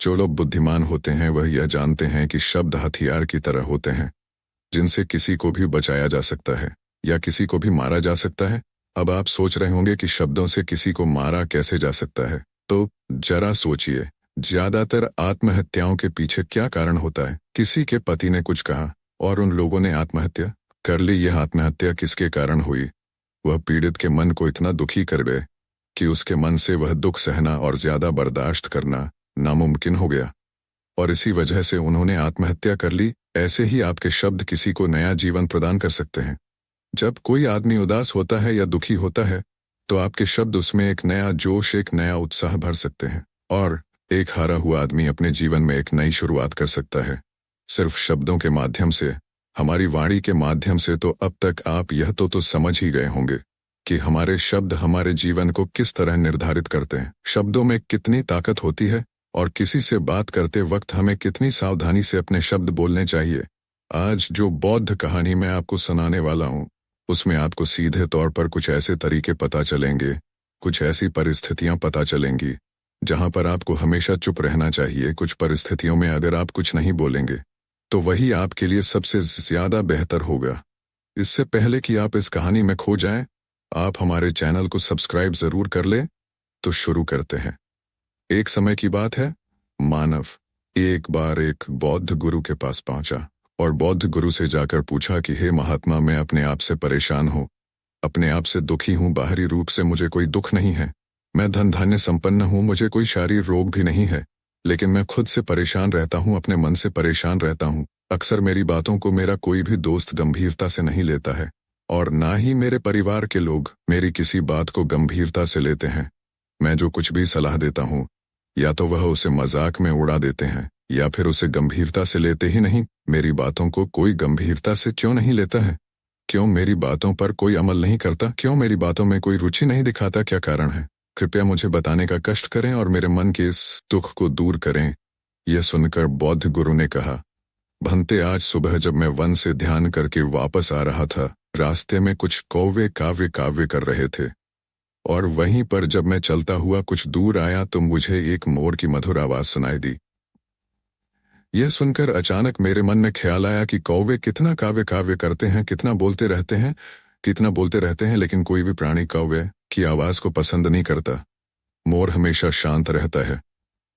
जो लोग बुद्धिमान होते हैं वह यह जानते हैं कि शब्द हथियार की तरह होते हैं, जिनसे किसी को भी बचाया जा सकता है या किसी को भी मारा जा सकता है। अब आप सोच रहे होंगे कि शब्दों से किसी को मारा कैसे जा सकता है, तो जरा सोचिए, ज्यादातर आत्महत्याओं के पीछे क्या कारण होता है? किसी के पति ने कुछ कहा और उन लोगों ने आत्महत्या कर ली। यह आत्महत्या किसके कारण हुई? वह पीड़ित के मन को इतना दुखी कर गए कि उसके मन से वह दुख सहना और ज्यादा बर्दाश्त करना नामुमकिन हो गया, और इसी वजह से उन्होंने आत्महत्या कर ली। ऐसे ही आपके शब्द किसी को नया जीवन प्रदान कर सकते हैं। जब कोई आदमी उदास होता है या दुखी होता है, तो आपके शब्द उसमें एक नया जोश, एक नया उत्साह भर सकते हैं, और एक हारा हुआ आदमी अपने जीवन में एक नई शुरुआत कर सकता है, सिर्फ शब्दों के माध्यम से, हमारी वाणी के माध्यम से। तो अब तक आप यह तो समझ ही गए होंगे कि हमारे शब्द हमारे जीवन को किस तरह निर्धारित करते हैं। शब्दों में कितनी ताकत होती है, और किसी से बात करते वक्त हमें कितनी सावधानी से अपने शब्द बोलने चाहिए। आज जो बौद्ध कहानी मैं आपको सुनाने वाला हूँ, उसमें आपको सीधे तौर पर कुछ ऐसे तरीके पता चलेंगे, कुछ ऐसी परिस्थितियां पता चलेंगी जहां पर आपको हमेशा चुप रहना चाहिए। कुछ परिस्थितियों में अगर आप कुछ नहीं बोलेंगे तो वही आपके लिए सबसे ज्यादा बेहतर होगा। इससे पहले कि आप इस कहानी में खो जाएं, आप हमारे चैनल को सब्सक्राइब जरूर कर लें। तो शुरू करते हैं। एक समय की बात है, मानव एक बार एक बौद्ध गुरु के पास पहुंचा और बौद्ध गुरु से जाकर पूछा कि हे महात्मा, मैं अपने आप से परेशान हूँ, अपने आप से दुखी हूँ। बाहरी रूप से मुझे कोई दुख नहीं है, मैं धन धान्य संपन्न हूँ, मुझे कोई शारीरिक रोग भी नहीं है, लेकिन मैं खुद से परेशान रहता हूँ, अपने मन से परेशान रहता हूँ। अक्सर मेरी बातों को मेरा कोई भी दोस्त गंभीरता से नहीं लेता है, और ना ही मेरे परिवार के लोग मेरी किसी बात को गंभीरता से लेते हैं। मैं जो कुछ भी सलाह देता हूँ, या तो वह उसे मजाक में उड़ा देते हैं, या फिर उसे गंभीरता से लेते ही नहीं। मेरी बातों को कोई गंभीरता से क्यों नहीं लेता है? क्यों मेरी बातों पर कोई अमल नहीं करता? क्यों मेरी बातों में कोई रुचि नहीं दिखाता? क्या कारण है? कृपया मुझे बताने का कष्ट करें और मेरे मन के इस दुख को दूर करें। यह सुनकर बौद्ध गुरु ने कहा, भंते, आज सुबह जब मैं वन से ध्यान करके वापस आ रहा था, रास्ते में कुछ कौवे काव्य काव्य कर रहे थे, और वहीं पर जब मैं चलता हुआ कुछ दूर आया तो मुझे एक मोर की मधुर आवाज सुनाई दी। यह सुनकर अचानक मेरे मन में ख्याल आया कि कौवे कितना काव्य काव्य करते हैं, कितना बोलते रहते हैं, लेकिन कोई भी प्राणी कौवे की आवाज को पसंद नहीं करता। मोर हमेशा शांत रहता है,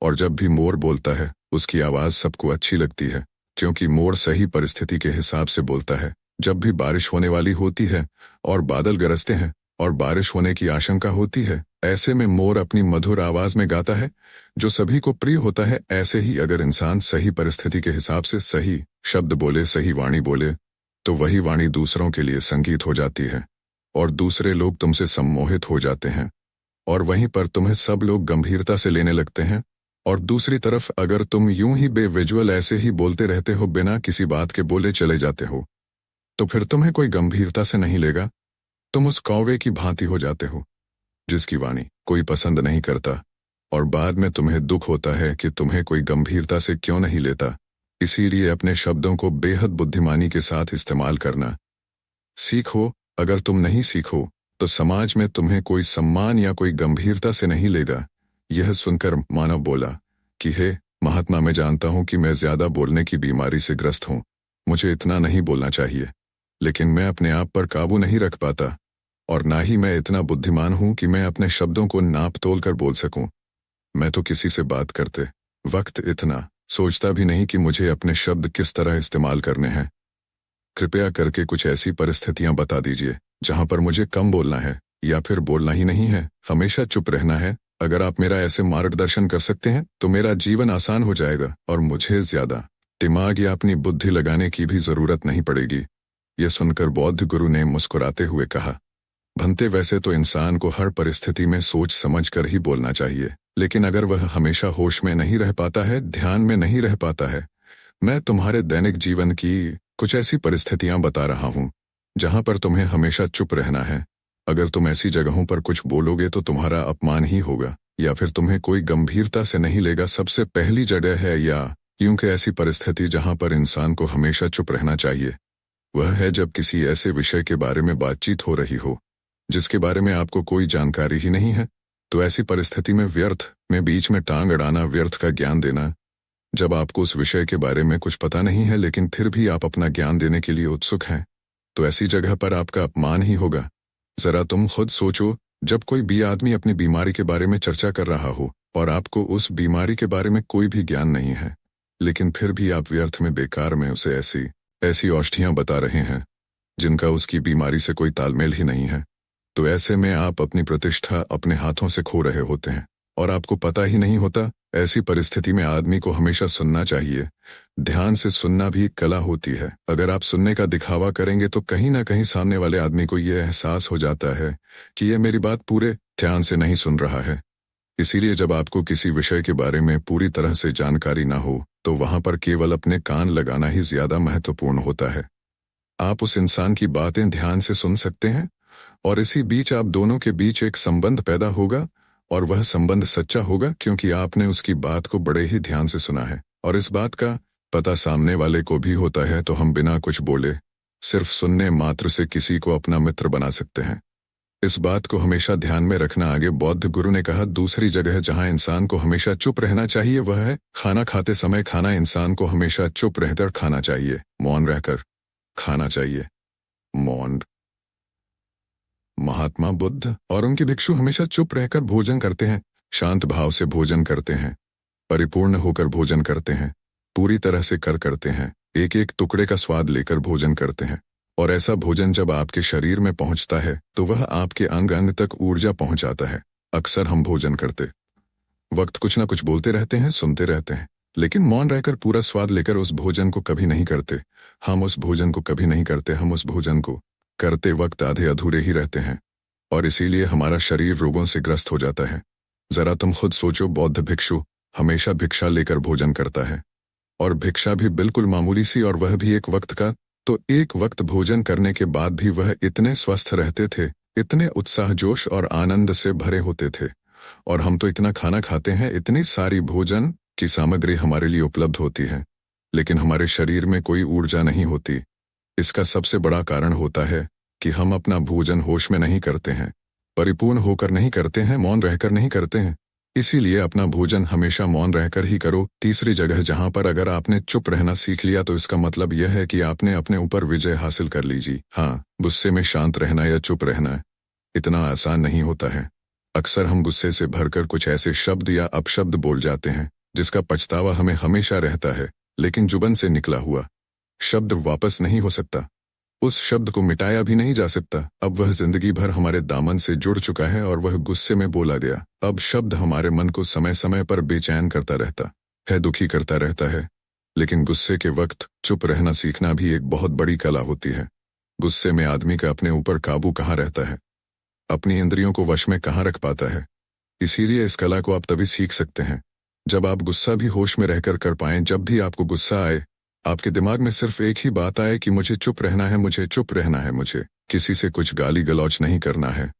और जब भी मोर बोलता है उसकी आवाज सबको अच्छी लगती है, क्योंकि मोर सही परिस्थिति के हिसाब से बोलता है। जब भी बारिश होने वाली होती है और बादल गरजते हैं और बारिश होने की आशंका होती है, ऐसे में मोर अपनी मधुर आवाज में गाता है, जो सभी को प्रिय होता है। ऐसे ही अगर इंसान सही परिस्थिति के हिसाब से सही शब्द बोले, सही वाणी बोले, तो वही वाणी दूसरों के लिए संगीत हो जाती है, और दूसरे लोग तुमसे सम्मोहित हो जाते हैं, और वहीं पर तुम्हें सब लोग गंभीरता से लेने लगते हैं। और दूसरी तरफ अगर तुम यूं ही बेविजुअल ऐसे ही बोलते रहते हो, बिना किसी बात के बोले चले जाते हो, तो फिर तुम्हें कोई गंभीरता से नहीं लेगा। तुम उस कौवे की भांति हो जाते हो जिसकी वाणी कोई पसंद नहीं करता, और बाद में तुम्हें दुख होता है कि तुम्हें कोई गंभीरता से क्यों नहीं लेता। इसीलिए अपने शब्दों को बेहद बुद्धिमानी के साथ इस्तेमाल करना सीखो। अगर तुम नहीं सीखो तो समाज में तुम्हें कोई सम्मान या कोई गंभीरता से नहीं लेगा। यह सुनकर मानव बोला कि हे महात्मा, मैं जानता हूं कि मैं ज्यादा बोलने की बीमारी से ग्रस्त हूं, मुझे इतना नहीं बोलना चाहिए, लेकिन मैं अपने आप पर काबू नहीं रख पाता, और ना ही मैं इतना बुद्धिमान हूं कि मैं अपने शब्दों को नाप तोल कर बोल सकूं। मैं तो किसी से बात करते वक्त इतना सोचता भी नहीं कि मुझे अपने शब्द किस तरह इस्तेमाल करने हैं। कृपया करके कुछ ऐसी परिस्थितियां बता दीजिए जहां पर मुझे कम बोलना है, या फिर बोलना ही नहीं है, हमेशा चुप रहना है। अगर आप मेरा ऐसे मार्गदर्शन कर सकते हैं तो मेरा जीवन आसान हो जाएगा, और मुझे ज्यादा दिमाग या अपनी बुद्धि लगाने की भी जरूरत नहीं पड़ेगी। यह सुनकर बौद्ध गुरु ने मुस्कुराते हुए कहा, भंते, वैसे तो इंसान को हर परिस्थिति में सोच समझ कर ही बोलना चाहिए, लेकिन अगर वह हमेशा होश में नहीं रह पाता है, ध्यान में नहीं रह पाता है, मैं तुम्हारे दैनिक जीवन की कुछ ऐसी परिस्थितियां बता रहा हूं जहां पर तुम्हें हमेशा चुप रहना है। अगर तुम ऐसी जगहों पर कुछ बोलोगे तो तुम्हारा अपमान ही होगा, या फिर तुम्हें कोई गंभीरता से नहीं लेगा। सबसे पहली जगह है, या यूं कि ऐसी परिस्थिति जहां पर इंसान को हमेशा चुप रहना चाहिए, वह है जब किसी ऐसे विषय के बारे में बातचीत हो रही हो जिसके बारे में आपको कोई जानकारी ही नहीं है, तो ऐसी परिस्थिति में व्यर्थ में बीच में टांग अड़ाना, व्यर्थ का ज्ञान देना, जब आपको उस विषय के बारे में कुछ पता नहीं है लेकिन फिर भी आप अपना ज्ञान देने के लिए उत्सुक हैं, तो ऐसी जगह पर आपका अपमान ही होगा। जरा तुम खुद सोचो, जब कोई भी आदमी अपनी बीमारी के बारे में चर्चा कर रहा हो और आपको उस बीमारी के बारे में कोई भी ज्ञान नहीं है, लेकिन फिर भी आप व्यर्थ में बेकार में उसे ऐसी ऐसी औषधियां बता रहे हैं जिनका उसकी बीमारी से कोई तालमेल ही नहीं है, तो ऐसे में आप अपनी प्रतिष्ठा अपने हाथों से खो रहे होते हैं और आपको पता ही नहीं होता। ऐसी परिस्थिति में आदमी को हमेशा सुनना चाहिए। ध्यान से सुनना भी एक कला होती है। अगर आप सुनने का दिखावा करेंगे तो कहीं ना कहीं सामने वाले आदमी को यह एहसास हो जाता है कि यह मेरी बात पूरे ध्यान से नहीं सुन रहा है। इसीलिए जब आपको किसी विषय के बारे में पूरी तरह से जानकारी ना हो तो वहां पर केवल अपने कान लगाना ही ज्यादा महत्वपूर्ण होता है। आप उस इंसान की बातें ध्यान से सुन सकते हैं और इसी बीच आप दोनों के बीच एक संबंध पैदा होगा और वह संबंध सच्चा होगा क्योंकि आपने उसकी बात को बड़े ही ध्यान से सुना है। और इस बात का पता सामने वाले को भी होता है, तो हम बिना कुछ बोले सिर्फ सुनने मात्र से किसी को अपना मित्र बना सकते हैं। इस बात को हमेशा ध्यान में रखना। आगे बौद्ध गुरु ने कहा, दूसरी जगह जहां इंसान को हमेशा चुप रहना चाहिए वह है खाना खाते समय खाना। इंसान को हमेशा चुप रहकर खाना चाहिए, मौन रहकर खाना चाहिए। मौन। महात्मा बुद्ध और उनके भिक्षु हमेशा चुप रहकर भोजन करते हैं, शांत भाव से भोजन करते हैं, परिपूर्ण होकर भोजन करते हैं, पूरी तरह से करते हैं, एक एक टुकड़े का स्वाद लेकर भोजन करते हैं। और ऐसा भोजन जब आपके शरीर में पहुंचता है तो वह आपके अंग अंग तक ऊर्जा पहुंचाता है। अक्सर हम भोजन करते वक्त कुछ ना कुछ बोलते रहते हैं, सुनते रहते हैं, लेकिन मौन रहकर पूरा स्वाद लेकर उस भोजन को कभी नहीं करते। हम उस भोजन को कभी नहीं करते। हम उस भोजन को करते वक्त आधे अधूरे ही रहते हैं और इसीलिए हमारा शरीर रोगों से ग्रस्त हो जाता है। जरा तुम खुद सोचो, बौद्ध भिक्षु हमेशा भिक्षा लेकर भोजन करता है और भिक्षा भी बिल्कुल मामूली सी, और वह भी एक वक्त का। तो एक वक्त भोजन करने के बाद भी वह इतने स्वस्थ रहते थे, इतने उत्साह जोश और आनंद से भरे होते थे। और हम तो इतना खाना खाते हैं, इतनी सारी भोजन की सामग्री हमारे लिए उपलब्ध होती है, लेकिन हमारे शरीर में कोई ऊर्जा नहीं होती। इसका सबसे बड़ा कारण होता है कि हम अपना भोजन होश में नहीं करते हैं, परिपूर्ण होकर नहीं करते हैं, मौन रहकर नहीं करते हैं। इसीलिए अपना भोजन हमेशा मौन रहकर ही करो। तीसरी जगह जहां पर अगर आपने चुप रहना सीख लिया तो इसका मतलब यह है कि आपने अपने ऊपर विजय हासिल कर लीजिए। हाँ, गुस्से में शांत रहना या चुप रहना इतना आसान नहीं होता है। अक्सर हम गुस्से से भरकर कुछ ऐसे शब्द या अपशब्द बोल जाते हैं जिसका पछतावा हमें हमेशा रहता है, लेकिन जुबान से निकला हुआ शब्द वापस नहीं हो सकता। उस शब्द को मिटाया भी नहीं जा सकता। अब वह जिंदगी भर हमारे दामन से जुड़ चुका है और वह गुस्से में बोला गया अब शब्द हमारे मन को समय समय पर बेचैन करता रहता है, दुखी करता रहता है। लेकिन गुस्से के वक्त चुप रहना सीखना भी एक बहुत बड़ी कला होती है। गुस्से में आदमी का अपने ऊपर काबू कहाँ रहता है, अपनी इंद्रियों को वश में कहाँ रख पाता है। इसीलिए इस कला को आप तभी सीख सकते हैं जब आप गुस्सा भी होश में रहकर कर पाएं। जब भी आपको गुस्सा आए, आपके दिमाग में सिर्फ एक ही बात आए कि मुझे चुप रहना है, मुझे चुप रहना है, मुझे किसी से कुछ गाली गलौच नहीं करना है,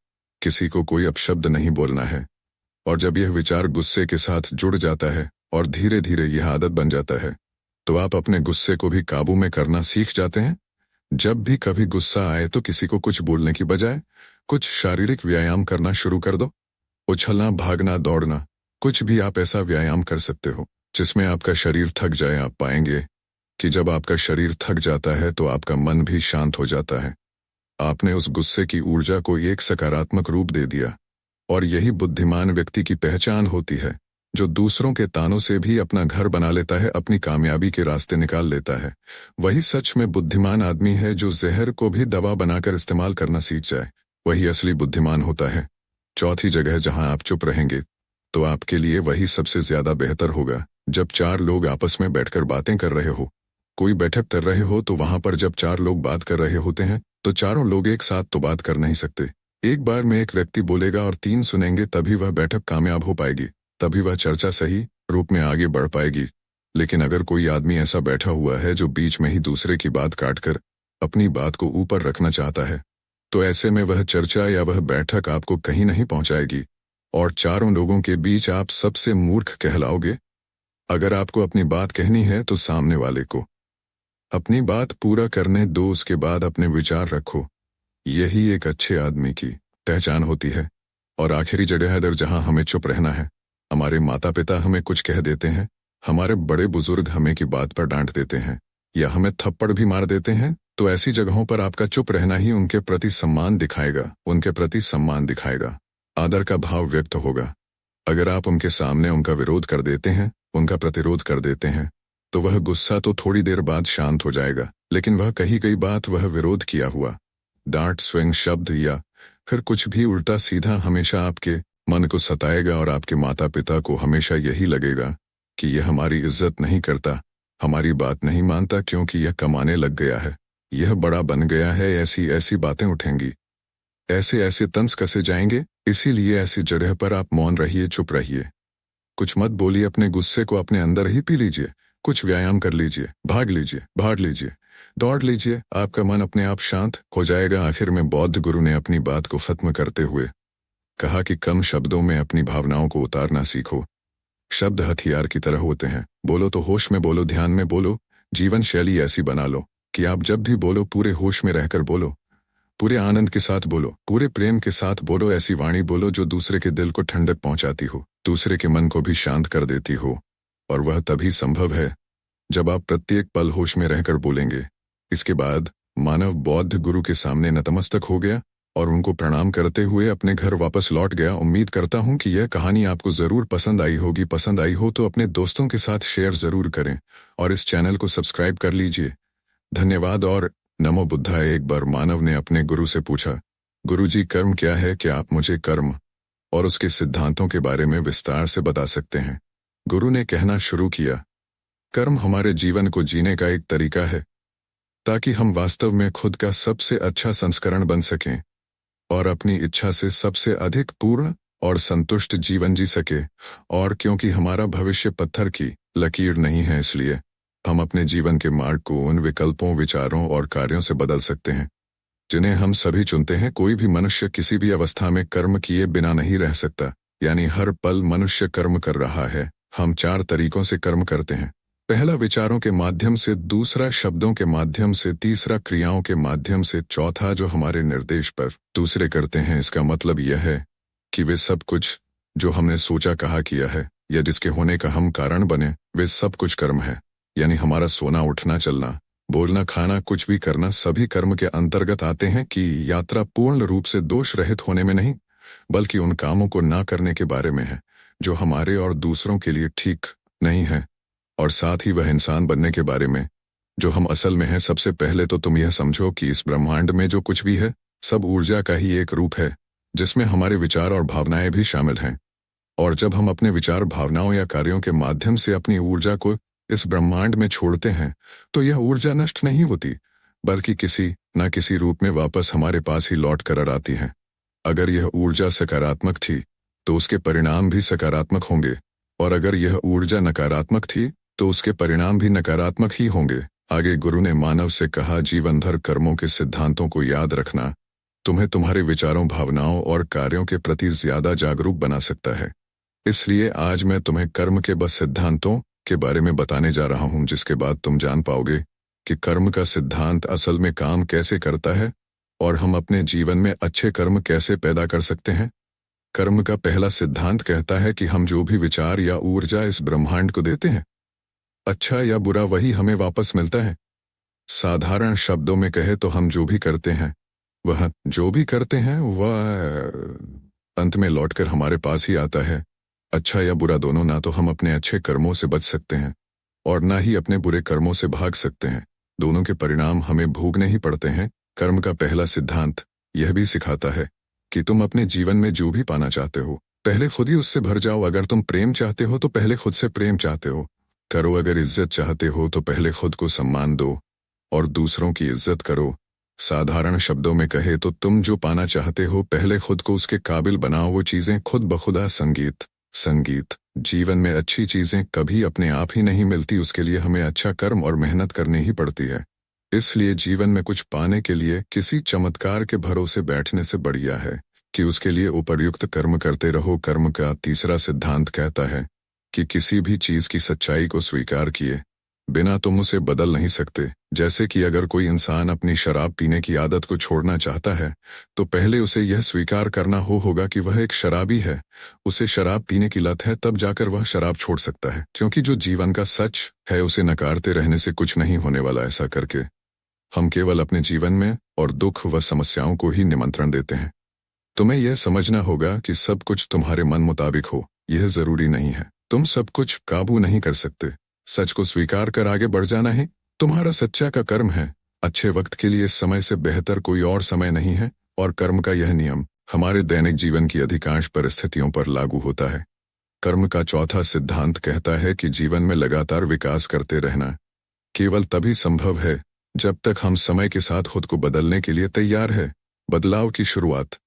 किसी को कोई अपशब्द नहीं बोलना है। और जब यह विचार गुस्से के साथ जुड़ जाता है और धीरे धीरे यह आदत बन जाता है, तो आप अपने गुस्से को भी काबू में करना सीख जाते हैं। जब भी कभी गुस्सा आए तो किसी को कुछ बोलने की बजाय कुछ शारीरिक व्यायाम करना शुरू कर दो। उछलना, भागना, दौड़ना, कुछ भी आप ऐसा व्यायाम कर सकते हो जिसमें आपका शरीर थक जाए। आप पाएंगे कि जब आपका शरीर थक जाता है तो आपका मन भी शांत हो जाता है। आपने उस गुस्से की ऊर्जा को एक सकारात्मक रूप दे दिया। और यही बुद्धिमान व्यक्ति की पहचान होती है, जो दूसरों के तानों से भी अपना घर बना लेता है, अपनी कामयाबी के रास्ते निकाल लेता है। वही सच में बुद्धिमान आदमी है जो जहर को भी दवा बनाकर इस्तेमाल करना सीख जाए। वही असली बुद्धिमान होता है। चौथी जगह जहां आप चुप रहेंगे तो आपके लिए वही सबसे ज्यादा बेहतर होगा। जब चार लोग आपस में बैठकर बातें कर रहे हो, कोई बैठक कर रहे हो, तो वहां पर जब चार लोग बात कर रहे होते हैं तो चारों लोग एक साथ तो बात कर नहीं सकते। एक बार में एक व्यक्ति बोलेगा और तीन सुनेंगे, तभी वह बैठक कामयाब हो पाएगी, तभी वह चर्चा सही रूप में आगे बढ़ पाएगी। लेकिन अगर कोई आदमी ऐसा बैठा हुआ है जो बीच में ही दूसरे की बात काटकर अपनी बात को ऊपर रखना चाहता है, तो ऐसे में वह चर्चा या वह बैठक आपको कहीं नहीं पहुंचाएगी और चारों लोगों के बीच आप सबसे मूर्ख कहलाओगे। अगर आपको अपनी बात कहनी है तो सामने वाले को अपनी बात पूरा करने दो, उसके बाद अपने विचार रखो। यही एक अच्छे आदमी की पहचान होती है। और आखिरी जगह है दर जहां हमें चुप रहना है। हमारे माता पिता हमें कुछ कह देते हैं, हमारे बड़े बुजुर्ग हमें की बात पर डांट देते हैं, या हमें थप्पड़ भी मार देते हैं, तो ऐसी जगहों पर आपका चुप रहना ही उनके प्रति सम्मान दिखाएगा, उनके प्रति सम्मान दिखाएगा, आदर का भाव व्यक्त होगा। अगर आप उनके सामने उनका विरोध कर देते हैं, उनका प्रतिरोध कर देते हैं, तो वह गुस्सा तो थोड़ी देर बाद शांत हो जाएगा, लेकिन वह कही गई बात, वह विरोध किया हुआ डांट, स्विंग शब्द या फिर कुछ भी उल्टा सीधा हमेशा आपके मन को सताएगा और आपके माता पिता को हमेशा यही लगेगा कि यह हमारी इज्जत नहीं करता, हमारी बात नहीं मानता क्योंकि यह कमाने लग गया है, यह बड़ा बन गया है। ऐसी ऐसी बातें उठेंगी, ऐसे ऐसे तंज कसे जाएंगे। इसीलिए ऐसी जगह पर आप मौन रहिए, चुप रहिए, कुछ मत बोलिए, अपने गुस्से को अपने अंदर ही पी लीजिए, कुछ व्यायाम कर लीजिए, भाग लीजिए, दौड़ लीजिए, आपका मन अपने आप शांत हो जाएगा। आखिर में बौद्ध गुरु ने अपनी बात को खत्म करते हुए कहा कि कम शब्दों में अपनी भावनाओं को उतारना सीखो। शब्द हथियार की तरह होते हैं, बोलो तो होश में बोलो, ध्यान में बोलो, जीवन शैली ऐसी बना लो कि आप जब भी बोलो पूरे होश में रहकर बोलो, पूरे आनंद के साथ बोलो, पूरे प्रेम के साथ बोलो। ऐसी वाणी बोलो जो दूसरे के दिल को ठंडक पहुंचाती हो, दूसरे के मन को भी शांत कर देती हो, और वह तभी संभव है जब आप प्रत्येक पल होश में रहकर बोलेंगे। इसके बाद मानव बौद्ध गुरु के सामने नतमस्तक हो गया और उनको प्रणाम करते हुए अपने घर वापस लौट गया। उम्मीद करता हूं कि यह कहानी आपको जरूर पसंद आई होगी। पसंद आई हो तो अपने दोस्तों के साथ शेयर जरूर करें और इस चैनल को सब्सक्राइब कर लीजिए। धन्यवाद और नमो बुद्धाय। एक बार मानव ने अपने गुरु से पूछा, गुरुजी कर्म क्या है? क्या आप मुझे कर्म और उसके सिद्धांतों के बारे में विस्तार से बता सकते हैं? गुरु ने कहना शुरू किया, कर्म हमारे जीवन को जीने का एक तरीका है ताकि हम वास्तव में खुद का सबसे अच्छा संस्करण बन सकें और अपनी इच्छा से सबसे अधिक पूर्ण और संतुष्ट जीवन जी सके। और क्योंकि हमारा भविष्य पत्थर की लकीर नहीं है, इसलिए हम अपने जीवन के मार्ग को उन विकल्पों, विचारों और कार्यों से बदल सकते हैं जिन्हें हम सभी चुनते हैं। कोई भी मनुष्य किसी भी अवस्था में कर्म किए बिना नहीं रह सकता, यानी हर पल मनुष्य कर्म कर रहा है। हम 4 तरीकों से कर्म करते हैं। पहला विचारों के माध्यम से, दूसरा शब्दों के माध्यम से, तीसरा क्रियाओं के माध्यम से, चौथा जो हमारे निर्देश पर दूसरे करते हैं। इसका मतलब यह है कि वे सब कुछ जो हमने सोचा, कहा, किया है या जिसके होने का हम कारण बने, वे सब कुछ कर्म है। यानी हमारा सोना, उठना, चलना, बोलना, खाना, कुछ भी करना सभी कर्म के अंतर्गत आते हैं। कि यात्रा पूर्ण रूप से दोष रहित होने में नहीं, बल्कि उन कामों को ना करने के बारे में है जो हमारे और दूसरों के लिए ठीक नहीं है, और साथ ही वह इंसान बनने के बारे में जो हम असल में हैं। सबसे पहले तो तुम यह समझो कि इस ब्रह्मांड में जो कुछ भी है सब ऊर्जा का ही एक रूप है, जिसमें हमारे विचार और भावनाएं भी शामिल हैं। और जब हम अपने विचार, भावनाओं या कार्यों के माध्यम से अपनी ऊर्जा को इस ब्रह्मांड में छोड़ते हैं, तो यह ऊर्जा नष्ट नहीं होती, बल्कि किसी न किसी रूप में वापस हमारे पास ही लौट कर आती है। अगर यह ऊर्जा सकारात्मक थी तो उसके परिणाम भी सकारात्मक होंगे, और अगर यह ऊर्जा नकारात्मक थी तो उसके परिणाम भी नकारात्मक ही होंगे। आगे गुरु ने मानव से कहा, जीवन भर कर्मों के सिद्धांतों को याद रखना तुम्हें तुम्हारे विचारों, भावनाओं और कार्यों के प्रति ज्यादा जागरूक बना सकता है। इसलिए आज मैं तुम्हें कर्म के बस सिद्धांतों के बारे में बताने जा रहा हूं, जिसके बाद तुम जान पाओगे कि कर्म का सिद्धांत असल में काम कैसे करता है और हम अपने जीवन में अच्छे कर्म कैसे पैदा कर सकते हैं। कर्म का पहला सिद्धांत कहता है कि हम जो भी विचार या ऊर्जा इस ब्रह्मांड को देते हैं, अच्छा या बुरा, वही हमें वापस मिलता है। साधारण शब्दों में कहे तो हम जो भी करते हैं, वह अंत में लौटकर हमारे पास ही आता है। अच्छा या बुरा दोनों, ना तो हम अपने अच्छे कर्मों से बच सकते हैं और ना ही अपने बुरे कर्मों से भाग सकते हैं। दोनों के परिणाम हमें भोगने ही पड़ते हैं। कर्म का पहला सिद्धांत यह भी सिखाता है कि तुम अपने जीवन में जो भी पाना चाहते हो, पहले खुद ही उससे भर जाओ। अगर तुम प्रेम चाहते हो तो पहले खुद से प्रेम चाहते हो करो। अगर इज्जत चाहते हो तो पहले खुद को सम्मान दो और दूसरों की इज्जत करो। साधारण शब्दों में कहे तो तुम जो पाना चाहते हो, पहले खुद को उसके काबिल बनाओ। वो चीजें खुद बखुदा संगीत। जीवन में अच्छी चीजें कभी अपने आप ही नहीं मिलती, उसके लिए हमें अच्छा कर्म और मेहनत करनी ही पड़ती है। इसलिए जीवन में कुछ पाने के लिए किसी चमत्कार के भरोसे बैठने से बढ़िया है कि उसके लिए उपयुक्त कर्म करते रहो। कर्म का तीसरा सिद्धांत कहता है कि किसी भी चीज की सच्चाई को स्वीकार किए बिना तुम उसे बदल नहीं सकते। जैसे कि अगर कोई इंसान अपनी शराब पीने की आदत को छोड़ना चाहता है तो पहले उसे यह स्वीकार करना होगा कि वह एक शराबी है, उसे शराब पीने की लत है, तब जाकर वह शराब छोड़ सकता है। क्योंकि जो जीवन का सच है उसे नकारते रहने से कुछ नहीं होने वाला। ऐसा करके हम केवल अपने जीवन में और दुख व समस्याओं को ही निमंत्रण देते हैं। तुम्हें यह समझना होगा कि सब कुछ तुम्हारे मन मुताबिक हो यह जरूरी नहीं है। तुम सब कुछ काबू नहीं कर सकते। सच को स्वीकार कर आगे बढ़ जाना ही तुम्हारा सच्चा का कर्म है। अच्छे वक्त के लिए इस समय से बेहतर कोई और समय नहीं है और कर्म का यह नियम हमारे दैनिक जीवन की अधिकांश परिस्थितियों पर लागू होता है। कर्म का चौथा सिद्धांत कहता है कि जीवन में लगातार विकास करते रहना केवल तभी संभव है जब तक हम समय के साथ खुद को बदलने के लिए तैयार है। बदलाव की शुरुआत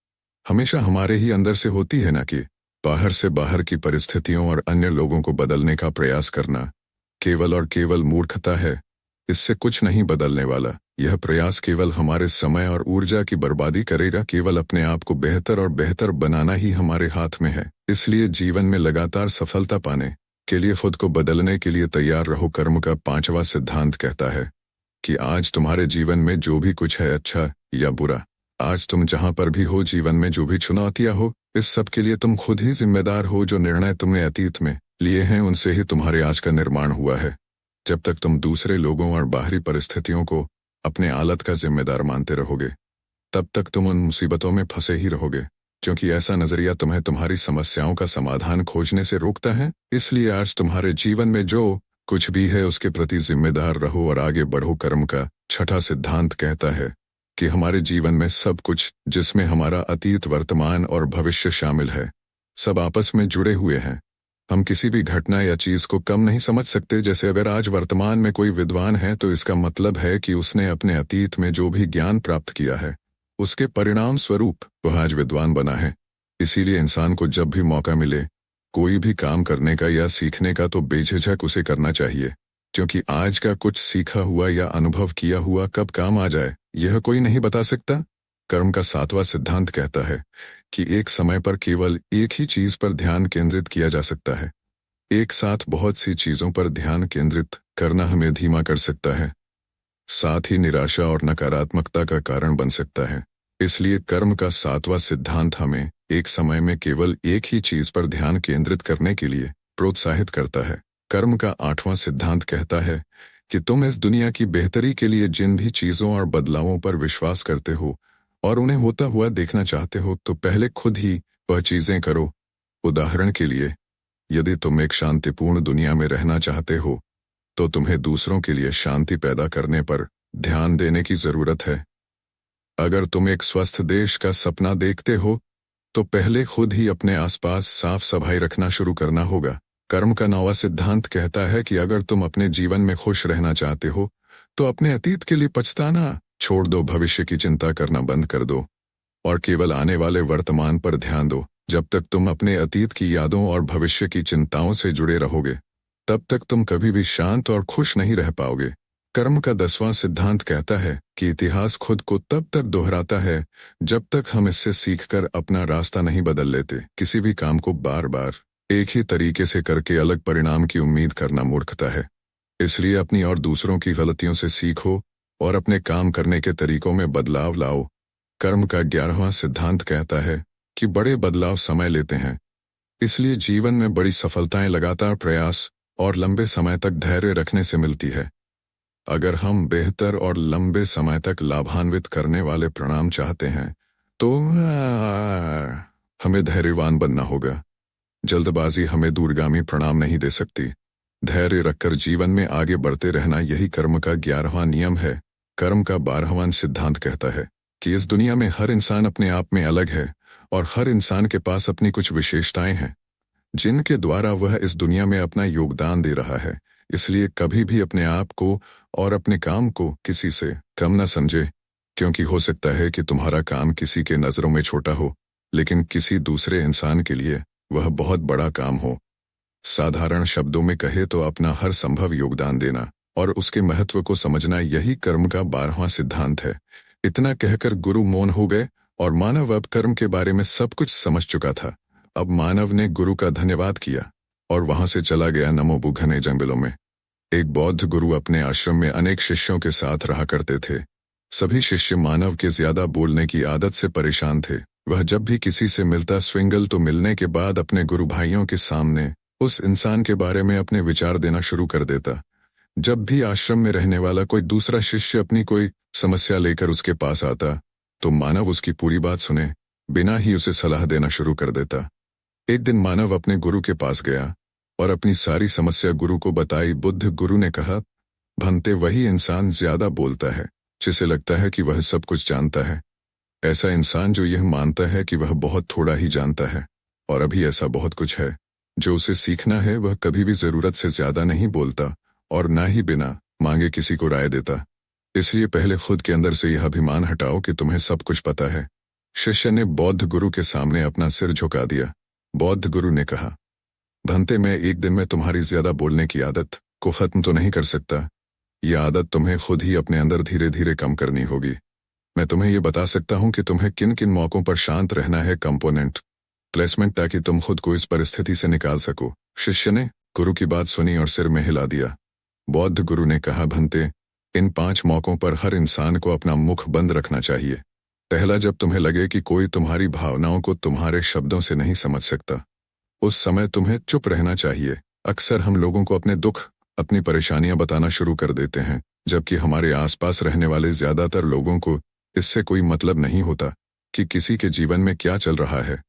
हमेशा हमारे ही अंदर से होती है, न कि बाहर से। बाहर की परिस्थितियों और अन्य लोगों को बदलने का प्रयास करना केवल और केवल मूर्खता है। इससे कुछ नहीं बदलने वाला। यह प्रयास केवल हमारे समय और ऊर्जा की बर्बादी करेगा। केवल अपने आप को बेहतर और बेहतर बनाना ही हमारे हाथ में है। इसलिए जीवन में लगातार सफलता पाने के लिए खुद को बदलने के लिए तैयार रहो। कर्म का पांचवा सिद्धांत कहता है कि आज तुम्हारे जीवन में जो भी कुछ है, अच्छा या बुरा, आज तुम जहां पर भी हो, जीवन में जो भी चुनौतियां हो, इस सब के लिए तुम खुद ही जिम्मेदार हो। जो निर्णय तुमने अतीत में लिए हैं उनसे ही तुम्हारे आज का निर्माण हुआ है। जब तक तुम दूसरे लोगों और बाहरी परिस्थितियों को अपने हालत का जिम्मेदार मानते रहोगे तब तक तुम उन मुसीबतों में फंसे ही रहोगे, क्योंकि ऐसा नजरिया तुम्हें तुम्हारी समस्याओं का समाधान खोजने से रोकता है। इसलिए आज तुम्हारे जीवन में जो कुछ भी है उसके प्रति जिम्मेदार रहो और आगे बढ़ो। कर्म का छठा सिद्धांत कहता है कि हमारे जीवन में सब कुछ, जिसमें हमारा अतीत, वर्तमान और भविष्य शामिल है, सब आपस में जुड़े हुए हैं। हम किसी भी घटना या चीज को कम नहीं समझ सकते। जैसे अगर आज वर्तमान में कोई विद्वान है तो इसका मतलब है कि उसने अपने अतीत में जो भी ज्ञान प्राप्त किया है उसके परिणाम स्वरूप वह आज विद्वान बना है। इसीलिए इंसान को जब भी मौका मिले कोई भी काम करने का या सीखने का तो बेझिझक उसे करना चाहिए, क्योंकि आज का कुछ सीखा हुआ या अनुभव किया हुआ कब काम आ जाए यह कोई नहीं बता सकता। कर्म का सातवां सिद्धांत कहता है कि एक समय पर केवल एक ही चीज पर ध्यान केंद्रित किया जा सकता है। एक साथ बहुत सी चीजों पर ध्यान केंद्रित करना हमें धीमा कर सकता है, साथ ही निराशा और नकारात्मकता का कारण बन सकता है। इसलिए कर्म का सातवां सिद्धांत हमें एक समय में केवल एक ही चीज पर ध्यान केंद्रित करने के लिए प्रोत्साहित करता है। कर्म का आठवां सिद्धांत कहता है कि तुम इस दुनिया की बेहतरी के लिए जिन भी चीजों और बदलावों पर विश्वास करते हो और उन्हें होता हुआ देखना चाहते हो तो पहले खुद ही वह चीजें करो। उदाहरण के लिए, यदि तुम एक शांतिपूर्ण दुनिया में रहना चाहते हो तो तुम्हें दूसरों के लिए शांति पैदा करने पर ध्यान देने की जरूरत है। अगर तुम एक स्वस्थ देश का सपना देखते हो तो पहले खुद ही अपने आसपास साफ सफाई रखना शुरू करना होगा। कर्म का नौवां सिद्धांत कहता है कि अगर तुम अपने जीवन में खुश रहना चाहते हो तो अपने अतीत के लिए पछताना छोड़ दो, भविष्य की चिंता करना बंद कर दो और केवल आने वाले वर्तमान पर ध्यान दो। जब तक तुम अपने अतीत की यादों और भविष्य की चिंताओं से जुड़े रहोगे तब तक तुम कभी भी शांत और खुश नहीं रह पाओगे। कर्म का 10वां सिद्धांत कहता है कि इतिहास खुद को तब तक दोहराता है जब तक हम इससे सीखकर अपना रास्ता नहीं बदल लेते। किसी भी काम को बार बार एक ही तरीके से करके अलग परिणाम की उम्मीद करना मूर्खता है। इसलिए अपनी और दूसरों की गलतियों से सीखो और अपने काम करने के तरीकों में बदलाव लाओ। कर्म का 11वां सिद्धांत कहता है कि बड़े बदलाव समय लेते हैं, इसलिए जीवन में बड़ी सफलताएं लगातार प्रयास और लंबे समय तक धैर्य रखने से मिलती है। अगर हम बेहतर और लंबे समय तक लाभान्वित करने वाले परिणाम चाहते हैं तो हमें धैर्यवान बनना होगा। जल्दबाजी हमें दूरगामी परिणाम नहीं दे सकती। धैर्य रखकर जीवन में आगे बढ़ते रहना यही कर्म का 11वां नियम है। कर्म का 12वां सिद्धांत कहता है कि इस दुनिया में हर इंसान अपने आप में अलग है और हर इंसान के पास अपनी कुछ विशेषताएं हैं जिनके द्वारा वह इस दुनिया में अपना योगदान दे रहा है। इसलिए कभी भी अपने आप को और अपने काम को किसी से कम न समझे, क्योंकि हो सकता है कि तुम्हारा काम किसी के नजरों में छोटा हो लेकिन किसी दूसरे इंसान के लिए वह बहुत बड़ा काम हो। साधारण शब्दों में कहे तो अपना हर संभव योगदान देना और उसके महत्व को समझना यही कर्म का 12वां सिद्धांत है। इतना कहकर गुरु मौन हो गए और मानव अब कर्म के बारे में सब कुछ समझ चुका था। अब मानव ने गुरु का धन्यवाद किया और वहां से चला गया नमो घने जंगलों में। एक बौद्ध गुरु अपने आश्रम में अनेक शिष्यों के साथ रहा करते थे। सभी शिष्य मानव के ज्यादा बोलने की आदत से परेशान थे। वह जब भी किसी से मिलता स्विंगल तो मिलने के बाद अपने गुरु भाइयों के सामने उस इंसान के बारे में अपने विचार देना शुरू कर देता। जब भी आश्रम में रहने वाला कोई दूसरा शिष्य अपनी कोई समस्या लेकर उसके पास आता तो मानव उसकी पूरी बात सुने बिना ही उसे सलाह देना शुरू कर देता। एक दिन मानव अपने गुरु के पास गया और अपनी सारी समस्या गुरु को बताई। बुद्ध गुरु ने कहा, भंते, वही इंसान ज्यादा बोलता है जिसे लगता है कि वह सब कुछ जानता है। ऐसा इंसान जो यह मानता है कि वह बहुत थोड़ा ही जानता है और अभी ऐसा बहुत कुछ है जो उसे सीखना है। वह कभी भी जरूरत से ज्यादा नहीं बोलता और ना ही बिना मांगे किसी को राय देता। इसलिए पहले खुद के अंदर से यह अभिमान हटाओ कि तुम्हें सब कुछ पता है। शिष्य ने बौद्ध गुरु के सामने अपना सिर झुका दिया। बौद्ध गुरु ने कहा, भंते, मैं एक दिन में तुम्हारी ज्यादा बोलने की आदत को खत्म तो नहीं कर सकता। यह आदत तुम्हें खुद ही अपने अंदर धीरे धीरे कम करनी होगी। मैं तुम्हें यह बता सकता हूं कि तुम्हें किन किन मौकों पर शांत रहना है। कंपोनेंट प्लेसमेंट, ताकि तुम खुद को इस परिस्थिति से निकाल सको। शिष्य ने गुरु की बात सुनी और सिर में हिला दिया। बौद्ध गुरु ने कहा, भंते, इन 5 मौकों पर हर इंसान को अपना मुख बंद रखना चाहिए। पहला, जब तुम्हें लगे कि कोई तुम्हारी भावनाओं को तुम्हारे शब्दों से नहीं समझ सकता, उस समय तुम्हें चुप रहना चाहिए। अक्सर हम लोगों को अपने दुख, अपनी परेशानियां बताना शुरू कर देते हैं, जबकि हमारे आसपास रहने वाले ज्यादातर लोगों को इससे कोई मतलब नहीं होता कि किसी के जीवन में क्या चल रहा है।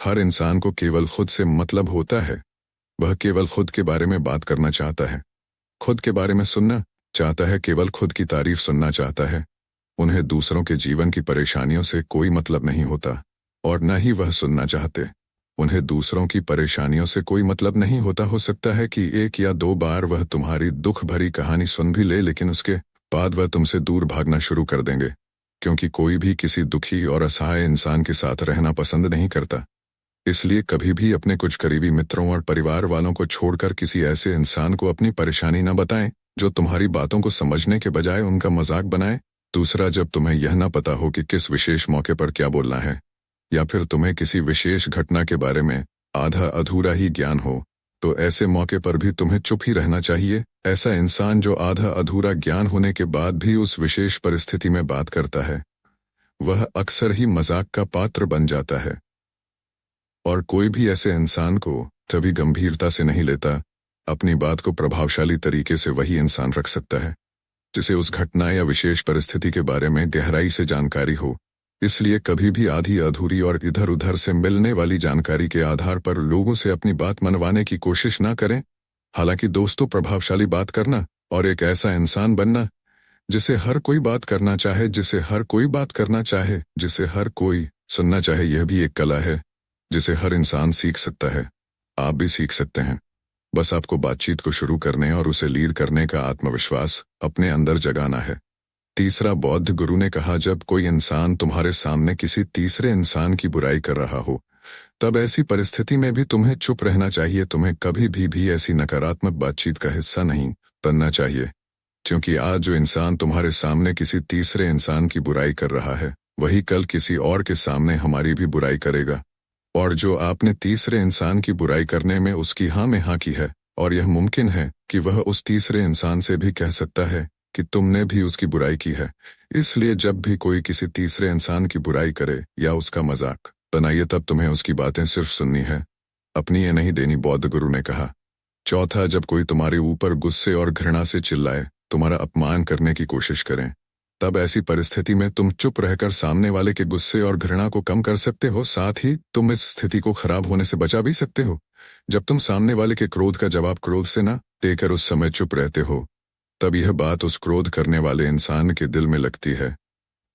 हर इंसान को केवल खुद से मतलब होता है। वह केवल खुद के बारे में बात करना चाहता है, खुद के बारे में सुनना चाहता है, केवल खुद की तारीफ सुनना चाहता है। उन्हें दूसरों के जीवन की परेशानियों से कोई मतलब नहीं होता और न ही वह सुनना चाहते। उन्हें दूसरों की परेशानियों से कोई मतलब नहीं होता। हो सकता है कि 1 या 2 बार वह तुम्हारी दुख भरी कहानी सुन भी ले, लेकिन उसके बाद वह तुमसे दूर भागना शुरू कर देंगे, क्योंकि कोई भी किसी दुखी और असहाय इंसान के साथ रहना पसंद नहीं करता। इसलिए कभी भी अपने कुछ करीबी मित्रों और परिवार वालों को छोड़कर किसी ऐसे इंसान को अपनी परेशानी न बताएं जो तुम्हारी बातों को समझने के बजाय उनका मजाक बनाए। दूसरा, जब तुम्हें यह न पता हो कि किस विशेष मौके पर क्या बोलना है, या फिर तुम्हें किसी विशेष घटना के बारे में आधा अधूरा ही ज्ञान हो, तो ऐसे मौके पर भी तुम्हें चुप ही रहना चाहिए। ऐसा इंसान जो आधा अधूरा ज्ञान होने के बाद भी उस विशेष परिस्थिति में बात करता है, वह अक्सर ही मजाक का पात्र बन जाता है और कोई भी ऐसे इंसान को कभी गंभीरता से नहीं लेता। अपनी बात को प्रभावशाली तरीके से वही इंसान रख सकता है जिसे उस घटना या विशेष परिस्थिति के बारे में गहराई से जानकारी हो। इसलिए कभी भी आधी अधूरी और इधर उधर से मिलने वाली जानकारी के आधार पर लोगों से अपनी बात मनवाने की कोशिश ना करें। हालांकि दोस्तों, प्रभावशाली बात करना और एक ऐसा इंसान बनना जिसे हर कोई बात करना चाहे, जिसे हर कोई बात करना चाहे, जिसे हर कोई सुनना चाहे, यह भी एक कला है जिसे हर इंसान सीख सकता है। आप भी सीख सकते हैं। बस आपको बातचीत को शुरू करने और उसे लीड करने का आत्मविश्वास अपने अंदर जगाना है। तीसरा, बौद्ध गुरु ने कहा, जब कोई इंसान तुम्हारे सामने किसी तीसरे इंसान की बुराई कर रहा हो, तब ऐसी परिस्थिति में भी तुम्हें चुप रहना चाहिए। तुम्हें कभी भी ऐसी नकारात्मक बातचीत का हिस्सा नहीं बनना चाहिए, क्योंकि आज जो इंसान तुम्हारे सामने किसी तीसरे इंसान की बुराई कर रहा है, वही कल किसी और के सामने हमारी भी बुराई करेगा। और जो आपने तीसरे इंसान की बुराई करने में उसकी हाँ में हाँ की है, और यह मुमकिन है कि वह उस तीसरे इंसान से भी कह सकता है कि तुमने भी उसकी बुराई की है। इसलिए जब भी कोई किसी तीसरे इंसान की बुराई करे या उसका मजाक बनाइए, तब तुम्हें उसकी बातें सिर्फ सुननी है, अपनी ये नहीं देनी, बौद्ध गुरु ने कहा। चौथा, जब कोई तुम्हारे ऊपर गुस्से और घृणा से चिल्लाए, तुम्हारा अपमान करने की कोशिश करें, तब ऐसी परिस्थिति में तुम चुप रहकर सामने वाले के गुस्से और घृणा को कम कर सकते हो। साथ ही तुम इस स्थिति को खराब होने से बचा भी सकते हो। जब तुम सामने वाले के क्रोध का जवाब क्रोध से न देकर उस समय चुप रहते हो, तब यह बात उस क्रोध करने वाले इंसान के दिल में लगती है।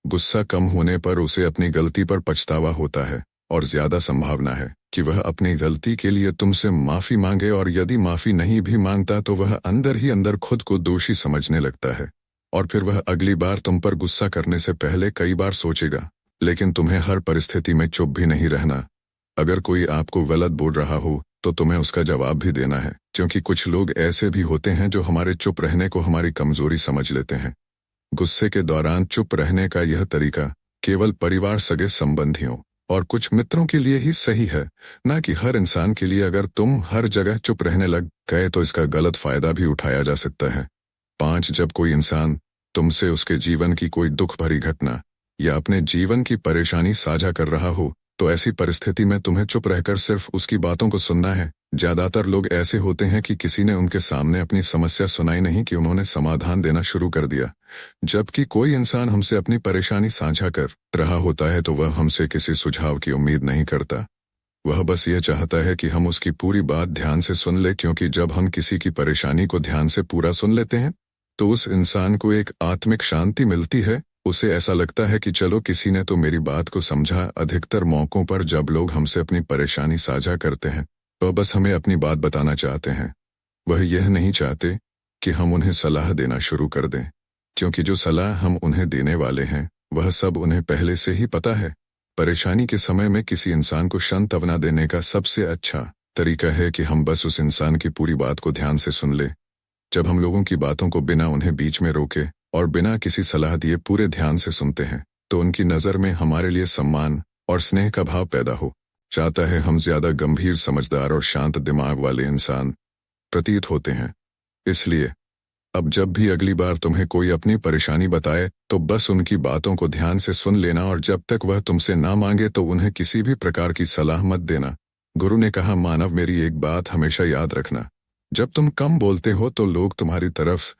गुस्सा कम होने पर उसे अपनी गलती पर पछतावा होता है और ज्यादा संभावना है कि वह अपनी गलती के लिए तुमसे माफी मांगे, और यदि माफी नहीं भी मांगता तो वह अंदर ही अंदर खुद को दोषी समझने लगता है और फिर वह अगली बार तुम पर गुस्सा करने से पहले कई बार सोचेगा। लेकिन तुम्हें हर परिस्थिति में चुप भी नहीं रहना। अगर कोई आपको गलत बोल रहा हो तो तुम्हें उसका जवाब भी देना है, क्योंकि कुछ लोग ऐसे भी होते हैं जो हमारे चुप रहने को हमारी कमजोरी समझ लेते हैं। गुस्से के दौरान चुप रहने का यह तरीका केवल परिवार, सगे संबंधियों और कुछ मित्रों के लिए ही सही है, ना कि हर इंसान के लिए। अगर तुम हर जगह चुप रहने लग गए तो इसका गलत फायदा भी उठाया जा सकता है। 5 जब कोई इंसान तुमसे उसके जीवन की कोई दुख भरी घटना या अपने जीवन की परेशानी साझा कर रहा हो, तो ऐसी परिस्थिति में तुम्हें चुप रहकर सिर्फ उसकी बातों को सुनना है। ज्यादातर लोग ऐसे होते हैं कि किसी ने उनके सामने अपनी समस्या सुनाई नहीं कि उन्होंने समाधान देना शुरू कर दिया। जबकि कोई इंसान हमसे अपनी परेशानी साझा कर रहा होता है तो वह हमसे किसी सुझाव की उम्मीद नहीं करता। वह बस ये चाहता है कि हम उसकी पूरी बात ध्यान से सुन ले, क्योंकि जब हम किसी की परेशानी को ध्यान से पूरा सुन लेते हैं तो उस इंसान को एक आत्मिक शांति मिलती है। उसे ऐसा लगता है कि चलो किसी ने तो मेरी बात को समझा। अधिकतर मौकों पर जब लोग हमसे अपनी परेशानी साझा करते हैं तो बस हमें अपनी बात बताना चाहते हैं। वह यह नहीं चाहते कि हम उन्हें सलाह देना शुरू कर दें, क्योंकि जो सलाह हम उन्हें देने वाले हैं वह सब उन्हें पहले से ही पता है। परेशानी के समय में किसी इंसान को सांत्वना देने का सबसे अच्छा तरीका है कि हम बस उस इंसान की पूरी बात को ध्यान से सुन ले। जब हम लोगों की बातों को बिना उन्हें बीच में रोके और बिना किसी सलाह दिए पूरे ध्यान से सुनते हैं तो उनकी नज़र में हमारे लिए सम्मान और स्नेह का भाव पैदा हो जाता है। हम ज्यादा गंभीर, समझदार और शांत दिमाग वाले इंसान प्रतीत होते हैं। इसलिए अब जब भी अगली बार तुम्हें कोई अपनी परेशानी बताए तो बस उनकी बातों को ध्यान से सुन लेना, और जब तक वह तुमसे ना मांगे तो उन्हें किसी भी प्रकार की सलाह मत देना। गुरु ने कहा, मानव मेरी एक बात हमेशा याद रखना, जब तुम कम बोलते हो तो लोग तुम्हारी तरफ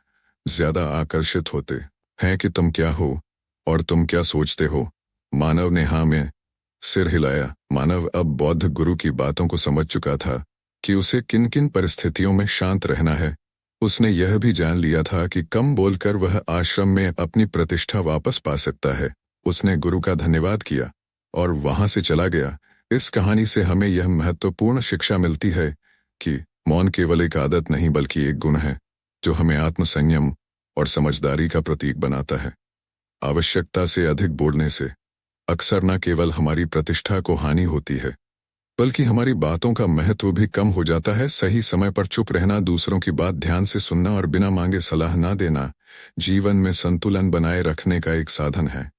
ज्यादा आकर्षित होते हैं कि तुम क्या हो और तुम क्या सोचते हो। मानव ने हाँ में सिर हिलाया। मानव अब बौद्ध गुरु की बातों को समझ चुका था कि उसे किन किन परिस्थितियों में शांत रहना है। उसने यह भी जान लिया था कि कम बोलकर वह आश्रम में अपनी प्रतिष्ठा वापस पा सकता है। उसने गुरु का धन्यवाद किया और वहां से चला गया। इस कहानी से हमें यह महत्वपूर्ण शिक्षा मिलती है कि मौन केवल एक आदत नहीं बल्कि एक गुण है जो हमें आत्मसंयम और समझदारी का प्रतीक बनाता है। आवश्यकता से अधिक बोलने से अक्सर न केवल हमारी प्रतिष्ठा को हानि होती है बल्कि हमारी बातों का महत्व भी कम हो जाता है। सही समय पर चुप रहना, दूसरों की बात ध्यान से सुनना और बिना मांगे सलाह ना देना जीवन में संतुलन बनाए रखने का एक साधन है।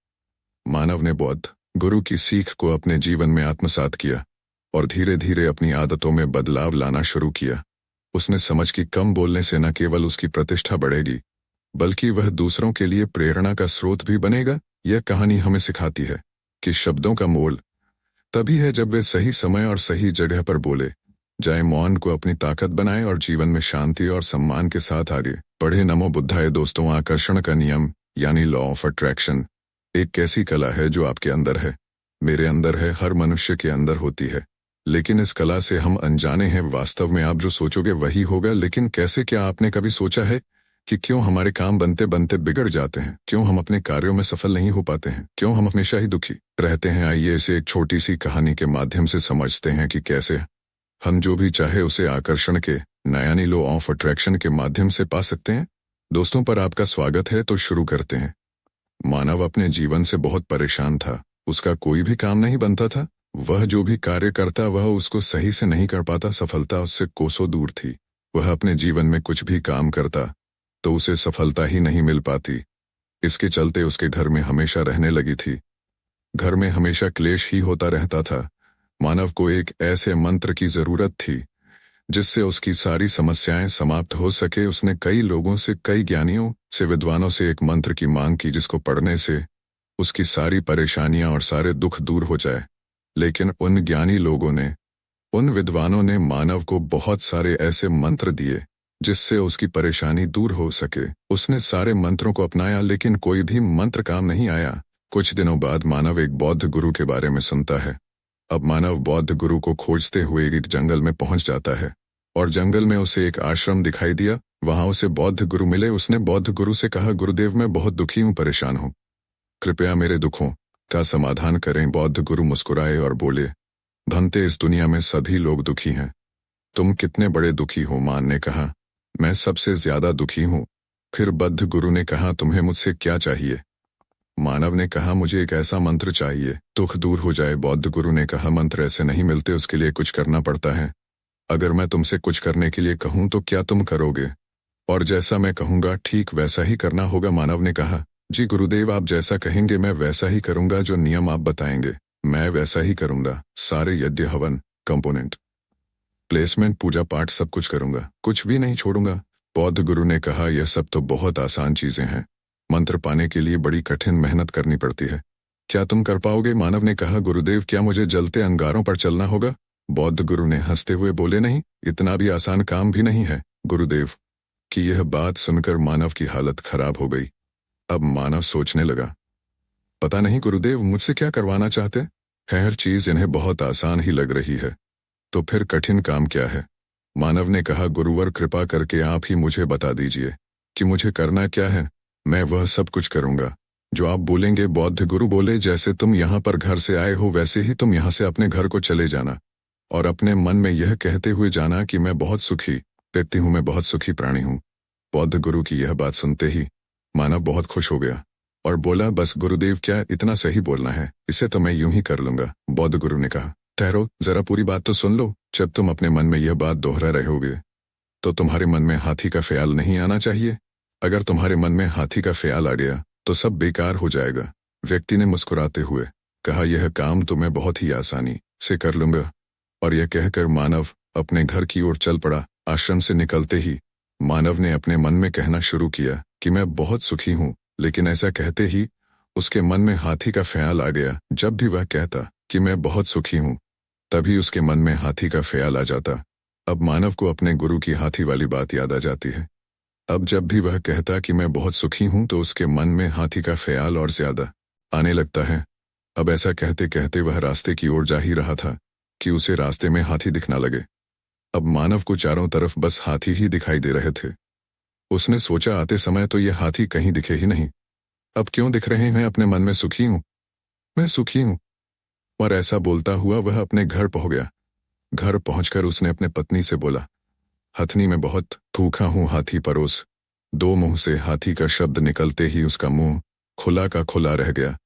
मानव ने बौद्ध गुरु की सीख को अपने जीवन में आत्मसात किया और धीरे धीरे अपनी आदतों में बदलाव लाना शुरू किया। उसने समझ कि कम बोलने से न केवल उसकी प्रतिष्ठा बढ़ेगी बल्कि वह दूसरों के लिए प्रेरणा का स्रोत भी बनेगा। यह कहानी हमें सिखाती है कि शब्दों का मोल तभी है जब वे सही समय और सही जगह पर बोले जाए। मौन को अपनी ताकत बनाएं और जीवन में शांति और सम्मान के साथ आगे बढ़े। नमो बुद्धाय। दोस्तों, आकर्षण का नियम यानी लॉ ऑफ अट्रैक्शन एक ऐसी कला है जो आपके अंदर है, मेरे अंदर है, हर मनुष्य के अंदर होती है। लेकिन इस कला से हम अनजाने हैं। वास्तव में आप जो सोचोगे वही होगा। लेकिन कैसे? क्या आपने कभी सोचा है कि क्यों हमारे काम बनते बनते बिगड़ जाते हैं? क्यों हम अपने कार्यों में सफल नहीं हो पाते हैं? क्यों हम हमेशा ही दुखी रहते हैं? आइए इसे एक छोटी सी कहानी के माध्यम से समझते हैं कि कैसे हम जो भी चाहे उसे आकर्षण के यानी लॉ ऑफ अट्रैक्शन के माध्यम से पा सकते हैं। दोस्तों, पर आपका स्वागत है। तो शुरू करते हैं। मानव अपने जीवन से बहुत परेशान था। उसका कोई भी काम नहीं बनता था। वह जो भी कार्य करता वह उसको सही से नहीं कर पाता। सफलता उससे कोसों दूर थी। वह अपने जीवन में कुछ भी काम करता तो उसे सफलता ही नहीं मिल पाती। इसके चलते उसके घर में हमेशा रहने लगी थी। घर में हमेशा क्लेश ही होता रहता था। मानव को एक ऐसे मंत्र की जरूरत थी जिससे उसकी सारी समस्याएं समाप्त हो सके। उसने कई लोगों से, कई ज्ञानियों से, विद्वानों से एक मंत्र की मांग की जिसको पढ़ने से उसकी सारी परेशानियां और सारे दुख दूर हो जाए। लेकिन उन ज्ञानी लोगों ने, उन विद्वानों ने मानव को बहुत सारे ऐसे मंत्र दिए जिससे उसकी परेशानी दूर हो सके। उसने सारे मंत्रों को अपनाया लेकिन कोई भी मंत्र काम नहीं आया। कुछ दिनों बाद मानव एक बौद्ध गुरु के बारे में सुनता है। अब मानव बौद्ध गुरु को खोजते हुए एक जंगल में पहुंच जाता है और जंगल में उसे एक आश्रम दिखाई दिया। वहां उसे बौद्ध गुरु मिले। उसने बौद्ध गुरु से कहा, गुरुदेव मैं बहुत दुखी हूं, परेशान हूं, कृपया मेरे दुखों का समाधान करें। बौद्ध गुरु मुस्कुराए और बोले, भंते इस दुनिया में सभी लोग दुखी हैं। तुम कितने बड़े दुखी हो? मान ने कहा, मैं सबसे ज्यादा दुखी हूं। फिर बौद्ध गुरु ने कहा, तुम्हें मुझसे क्या चाहिए? मानव ने कहा, मुझे एक ऐसा मंत्र चाहिए दुख दूर हो जाए। बौद्ध गुरु ने कहा, मंत्र ऐसे नहीं मिलते, उसके लिए कुछ करना पड़ता है। अगर मैं तुमसे कुछ करने के लिए कहूं तो क्या तुम करोगे? और जैसा मैं कहूंगा ठीक वैसा ही करना होगा। मानव ने कहा, जी गुरुदेव, आप जैसा कहेंगे मैं वैसा ही करूंगा, जो नियम आप बताएंगे मैं वैसा ही करूंगा। सारे यज्ञ हवन कंपोनेंट प्लेसमेंट पूजा पाठ सब कुछ करूंगा, कुछ भी नहीं छोड़ूंगा। बौद्ध गुरु ने कहा, यह सब तो बहुत आसान चीजें हैं, मंत्र पाने के लिए बड़ी कठिन मेहनत करनी पड़ती है। क्या तुम कर पाओगे? मानव ने कहा, गुरुदेव क्या मुझे जलते अंगारों पर चलना होगा? बौद्ध गुरु ने हंसते हुए बोले, नहीं, इतना भी आसान काम भी नहीं है। गुरुदेव की यह बात सुनकर मानव की हालत खराब हो गई। अब मानव सोचने लगा, पता नहीं गुरुदेव मुझसे क्या करवाना चाहते हैं? हर चीज इन्हें बहुत आसान ही लग रही है, तो फिर कठिन काम क्या है? मानव ने कहा, गुरुवर कृपा करके आप ही मुझे बता दीजिए कि मुझे करना क्या है। मैं वह सब कुछ करूंगा जो आप बोलेंगे। बौद्ध गुरु बोले, जैसे तुम यहाँ पर घर से आए हो वैसे ही तुम यहाँ से अपने घर को चले जाना और अपने मन में यह कहते हुए जाना कि मैं बहुत सुखी व्यक्ति हूँ, मैं बहुत सुखी प्राणी हूँ। बौद्ध गुरु की यह बात सुनते ही मानव बहुत खुश हो गया और बोला, बस गुरुदेव क्या इतना सही बोलना है, इसे तो मैं यूं ही कर लूंगा। बौद्ध गुरु ने कहा, ठहरो, जरा पूरी बात तो सुन लो। जब तुम अपने मन में यह बात दोहरा रहे होगे तो तुम्हारे मन में हाथी का ख्याल नहीं आना चाहिए। अगर तुम्हारे मन में हाथी का ख्याल आ गया तो सब बेकार हो जाएगा। व्यक्ति ने मुस्कुराते हुए कहा, यह काम तो मैं बहुत ही आसानी से कर लूंगा। और यह कहकर मानव अपने घर की ओर चल पड़ा। आश्रम से निकलते ही मानव ने अपने मन में कहना शुरू किया कि मैं बहुत सुखी हूँ, लेकिन ऐसा कहते ही उसके मन में हाथी का ख्याल आ गया। जब भी वह कहता कि मैं बहुत सुखी हूँ, तभी उसके मन में हाथी का ख्याल आ जाता। अब मानव को अपने गुरु की हाथी वाली बात याद आ जाती है। अब जब भी वह कहता कि मैं बहुत सुखी हूँ तो उसके मन में हाथी का ख्याल और ज्यादा आने लगता है। अब ऐसा कहते कहते वह रास्ते की ओर जा ही रहा था कि उसे रास्ते में हाथी दिखना लगे। अब मानव को चारों तरफ बस हाथी ही दिखाई दे रहे थे। उसने सोचा, आते समय तो ये हाथी कहीं दिखे ही नहीं, अब क्यों दिख रहे हैं? अपने मन में सुखी हूँ, मैं सुखी हूँ। और ऐसा बोलता हुआ वह अपने घर पहुंच गया। घर पहुंचकर उसने अपने पत्नी से बोला, हथनी में बहुत भूखा हूँ, हाथी परोस। दो मुंह से हाथी का शब्द निकलते ही उसका मुंह खुला का खुला रह गया।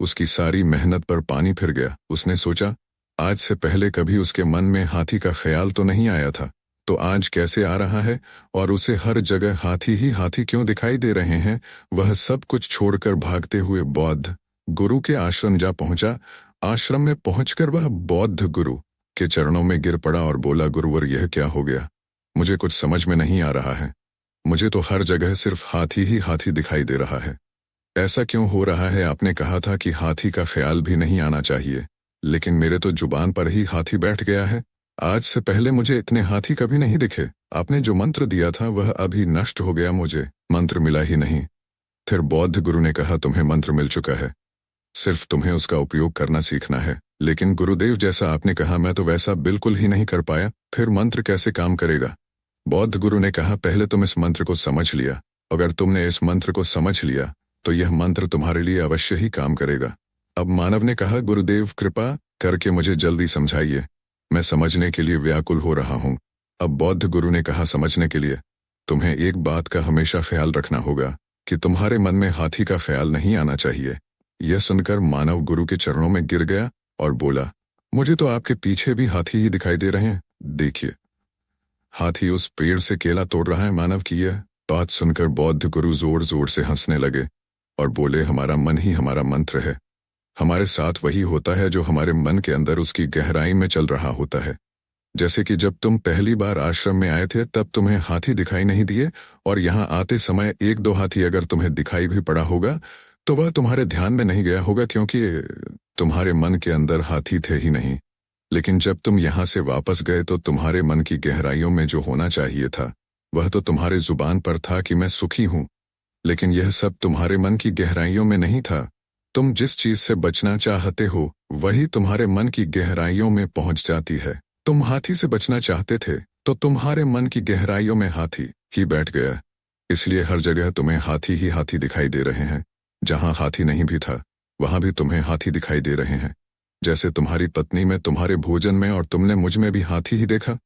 उसकी सारी मेहनत पर पानी फिर गया। उसने सोचा, आज से पहले कभी उसके मन में हाथी का ख्याल तो नहीं आया था, तो आज कैसे आ रहा है? और उसे हर जगह हाथी ही हाथी क्यों दिखाई दे रहे हैं? वह सब कुछ छोड़कर भागते हुए बौद्ध गुरु के आश्रम जा पहुंचा। आश्रम में पहुंचकर वह बौद्ध गुरु के चरणों में गिर पड़ा और बोला, गुरुवर यह क्या हो गया? मुझे कुछ समझ में नहीं आ रहा है। मुझे तो हर जगह सिर्फ हाथी ही हाथी दिखाई दे रहा है। ऐसा क्यों हो रहा है? आपने कहा था कि हाथी का ख्याल भी नहीं आना चाहिए, लेकिन मेरे तो जुबान पर ही हाथी बैठ गया है। आज से पहले मुझे इतने हाथी कभी नहीं दिखे। आपने जो मंत्र दिया था वह अभी नष्ट हो गया, मुझे मंत्र मिला ही नहीं। फिर बौद्ध गुरु ने कहा, तुम्हें मंत्र मिल चुका है, सिर्फ तुम्हें उसका उपयोग करना सीखना है। लेकिन गुरुदेव, जैसा आपने कहा मैं तो वैसा बिल्कुल ही नहीं कर पाया, फिर मंत्र कैसे काम करेगा? बौद्ध गुरु ने कहा, पहले तुम इस मंत्र को समझ लिया। अगर तुमने इस मंत्र को समझ लिया तो यह मंत्र तुम्हारे लिए अवश्य ही काम करेगा। अब मानव ने कहा, गुरुदेव कृपा करके मुझे जल्दी समझाइए, मैं समझने के लिए व्याकुल हो रहा हूँ। अब बौद्ध गुरु ने कहा, समझने के लिए तुम्हें एक बात का हमेशा ख्याल रखना होगा कि तुम्हारे मन में हाथी का ख्याल नहीं आना चाहिए। यह सुनकर मानव गुरु के चरणों में गिर गया और बोला, मुझे तो आपके पीछे भी हाथी ही दिखाई दे रहे हैं। देखिए, हाथी उस पेड़ से केला तोड़ रहा है। मानव की यह बात सुनकर बौद्ध गुरु जोर जोर से हंसने लगे और बोले, हमारा मन ही हमारा मंत्र है। हमारे साथ वही होता है जो हमारे मन के अंदर उसकी गहराई में चल रहा होता है। जैसे कि जब तुम पहली बार आश्रम में आए थे तब तुम्हें हाथी दिखाई नहीं दिए, और यहाँ आते समय एक दो हाथी अगर तुम्हें दिखाई भी पड़ा होगा तो वह तुम्हारे ध्यान में नहीं गया होगा, क्योंकि तुम्हारे मन के अंदर हाथी थे ही नहीं। लेकिन जब तुम यहाँ से वापस गए तो तुम्हारे मन की गहराइयों में जो होना चाहिए था वह तो तुम्हारे जुबान पर था कि मैं सुखी हूँ, लेकिन यह सब तुम्हारे मन की गहराइयों में नहीं था। तुम जिस चीज से बचना चाहते हो वही तुम्हारे मन की गहराइयों में पहुंच जाती है। तुम हाथी से बचना चाहते थे तो तुम्हारे मन की गहराइयों में हाथी ही बैठ गया। इसलिए हर जगह तुम्हें हाथी ही हाथी दिखाई दे रहे हैं। जहां हाथी नहीं भी था वहां भी तुम्हें हाथी दिखाई दे रहे हैं। जैसे तुम्हारी पत्नी में, तुम्हारे भोजन में और तुमने मुझ में भी हाथी ही देखा।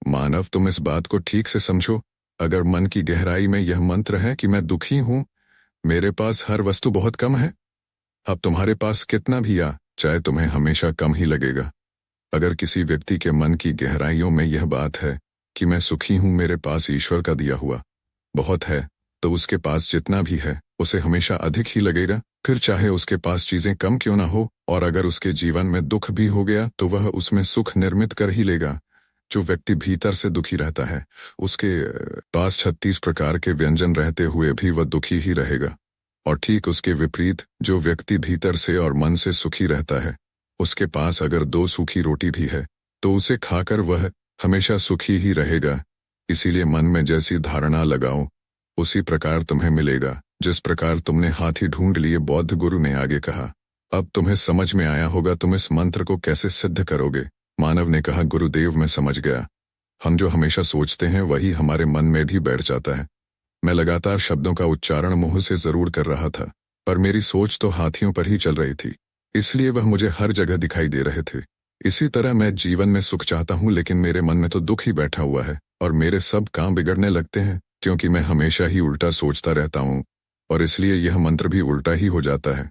मानव, तुम इस बात को ठीक से समझो। अगर मन की गहराई में यह मंत्र है कि मैं दुखी हूं, मेरे पास हर वस्तु बहुत कम है, अब तुम्हारे पास कितना भी आ चाहे तुम्हें हमेशा कम ही लगेगा। अगर किसी व्यक्ति के मन की गहराइयों में यह बात है कि मैं सुखी हूं, मेरे पास ईश्वर का दिया हुआ बहुत है, तो उसके पास जितना भी है उसे हमेशा अधिक ही लगेगा। फिर चाहे उसके पास चीजें कम क्यों ना हो, और अगर उसके जीवन में दुख भी हो गया तो वह उसमें सुख निर्मित कर ही लेगा। जो व्यक्ति भीतर से दुखी रहता है, उसके पास 36 प्रकार के व्यंजन रहते हुए भी वह दुखी ही रहेगा। और ठीक उसके विपरीत, जो व्यक्ति भीतर से और मन से सुखी रहता है, उसके पास अगर 2 सूखी रोटी भी है तो उसे खाकर वह हमेशा सुखी ही रहेगा। इसीलिए मन में जैसी धारणा लगाओ, उसी प्रकार तुम्हें मिलेगा। जिस प्रकार तुमने हाथी ढूंढ लिए, बौद्ध गुरु ने आगे कहा। अब तुम्हें समझ में आया होगा तुम इस मंत्र को कैसे सिद्ध करोगे। मानव ने कहा, गुरुदेव मैं समझ गया। हम जो हमेशा सोचते हैं वही हमारे मन में भी बैठ जाता है। मैं लगातार शब्दों का उच्चारण मुंह से जरूर कर रहा था, पर मेरी सोच तो हाथियों पर ही चल रही थी, इसलिए वह मुझे हर जगह दिखाई दे रहे थे। इसी तरह मैं जीवन में सुख चाहता हूँ, लेकिन मेरे मन में तो दुख ही बैठा हुआ है और मेरे सब काम बिगड़ने लगते हैं, क्योंकि मैं हमेशा ही उल्टा सोचता रहता हूँ, और इसलिए यह मंत्र भी उल्टा ही हो जाता है।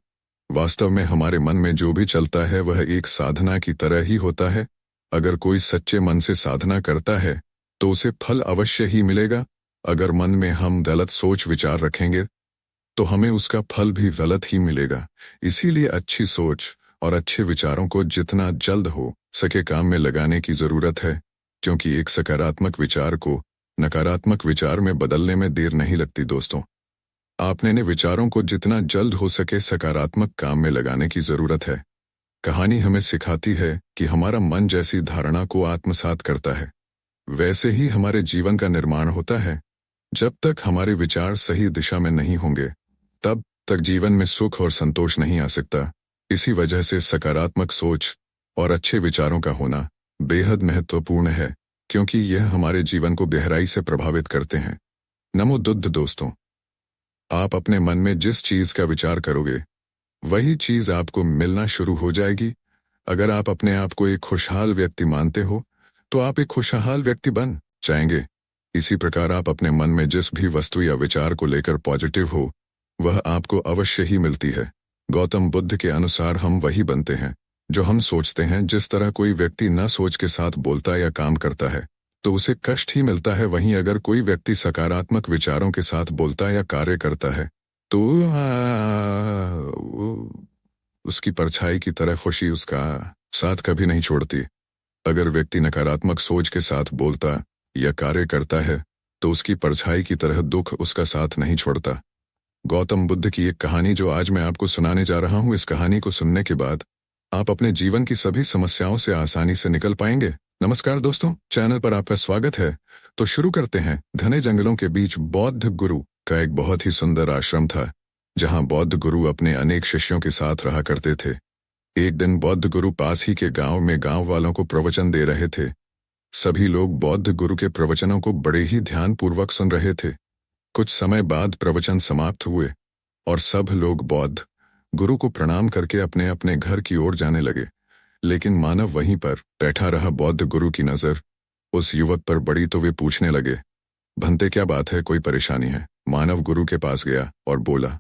वास्तव में हमारे मन में जो भी चलता है वह एक साधना की तरह ही होता है। अगर कोई सच्चे मन से साधना करता है तो उसे फल अवश्य ही मिलेगा। अगर मन में हम गलत सोच विचार रखेंगे तो हमें उसका फल भी गलत ही मिलेगा। इसीलिए अच्छी सोच और अच्छे विचारों को जितना जल्द हो सके काम में लगाने की जरूरत है, क्योंकि एक सकारात्मक विचार को नकारात्मक विचार में बदलने में देर नहीं लगती। दोस्तों, आपने ने विचारों को जितना जल्द हो सके सकारात्मक काम में लगाने की जरूरत है। कहानी हमें सिखाती है कि हमारा मन जैसी धारणा को आत्मसात करता है, वैसे ही हमारे जीवन का निर्माण होता है। जब तक हमारे विचार सही दिशा में नहीं होंगे, तब तक जीवन में सुख और संतोष नहीं आ सकता। इसी वजह से सकारात्मक सोच और अच्छे विचारों का होना बेहद महत्वपूर्ण है, क्योंकि यह हमारे जीवन को गहराई से प्रभावित करते हैं। नमो बुद्ध। दोस्तों, आप अपने मन में जिस चीज का विचार करोगे वही चीज आपको मिलना शुरू हो जाएगी। अगर आप अपने आप को एक खुशहाल व्यक्ति मानते हो तो आप एक खुशहाल व्यक्ति बन जाएंगे। इसी प्रकार आप अपने मन में जिस भी वस्तु या विचार को लेकर पॉजिटिव हो, वह आपको अवश्य ही मिलती है। गौतम बुद्ध के अनुसार हम वही बनते हैं जो हम सोचते हैं। जिस तरह कोई व्यक्ति न सोच के साथ बोलता या काम करता है तो उसे कष्ट ही मिलता है, वहीं अगर कोई व्यक्ति सकारात्मक विचारों के साथ बोलता या कार्य करता है तो उसकी परछाई की तरह खुशी उसका साथ कभी नहीं छोड़ती। अगर व्यक्ति नकारात्मक सोच के साथ बोलता या कार्य करता है तो उसकी परछाई की तरह दुख उसका साथ नहीं छोड़ता। गौतम बुद्ध की एक कहानी जो आज मैं आपको सुनाने जा रहा हूँ, इस कहानी को सुनने के बाद आप अपने जीवन की सभी समस्याओं से आसानी से निकल पाएंगे। नमस्कार दोस्तों, चैनल पर आपका स्वागत है। तो शुरू करते हैं। घने जंगलों के बीच बौद्ध गुरु का एक बहुत ही सुंदर आश्रम था, जहां बौद्ध गुरु अपने अनेक शिष्यों के साथ रहा करते थे। एक दिन बौद्ध गुरु पास ही के गांव में गांव वालों को प्रवचन दे रहे थे। सभी लोग बौद्ध गुरु के प्रवचनों को बड़े ही ध्यानपूर्वक सुन रहे थे। कुछ समय बाद प्रवचन समाप्त हुए और सब लोग बौद्ध गुरु को प्रणाम करके अपने अपने घर की ओर जाने लगे, लेकिन मानव वहीं पर बैठा रहा। बौद्ध गुरु की नजर उस युवक पर पड़ी तो वे पूछने लगे, भंते क्या बात है, कोई परेशानी है? मानव गुरु के पास गया और बोला,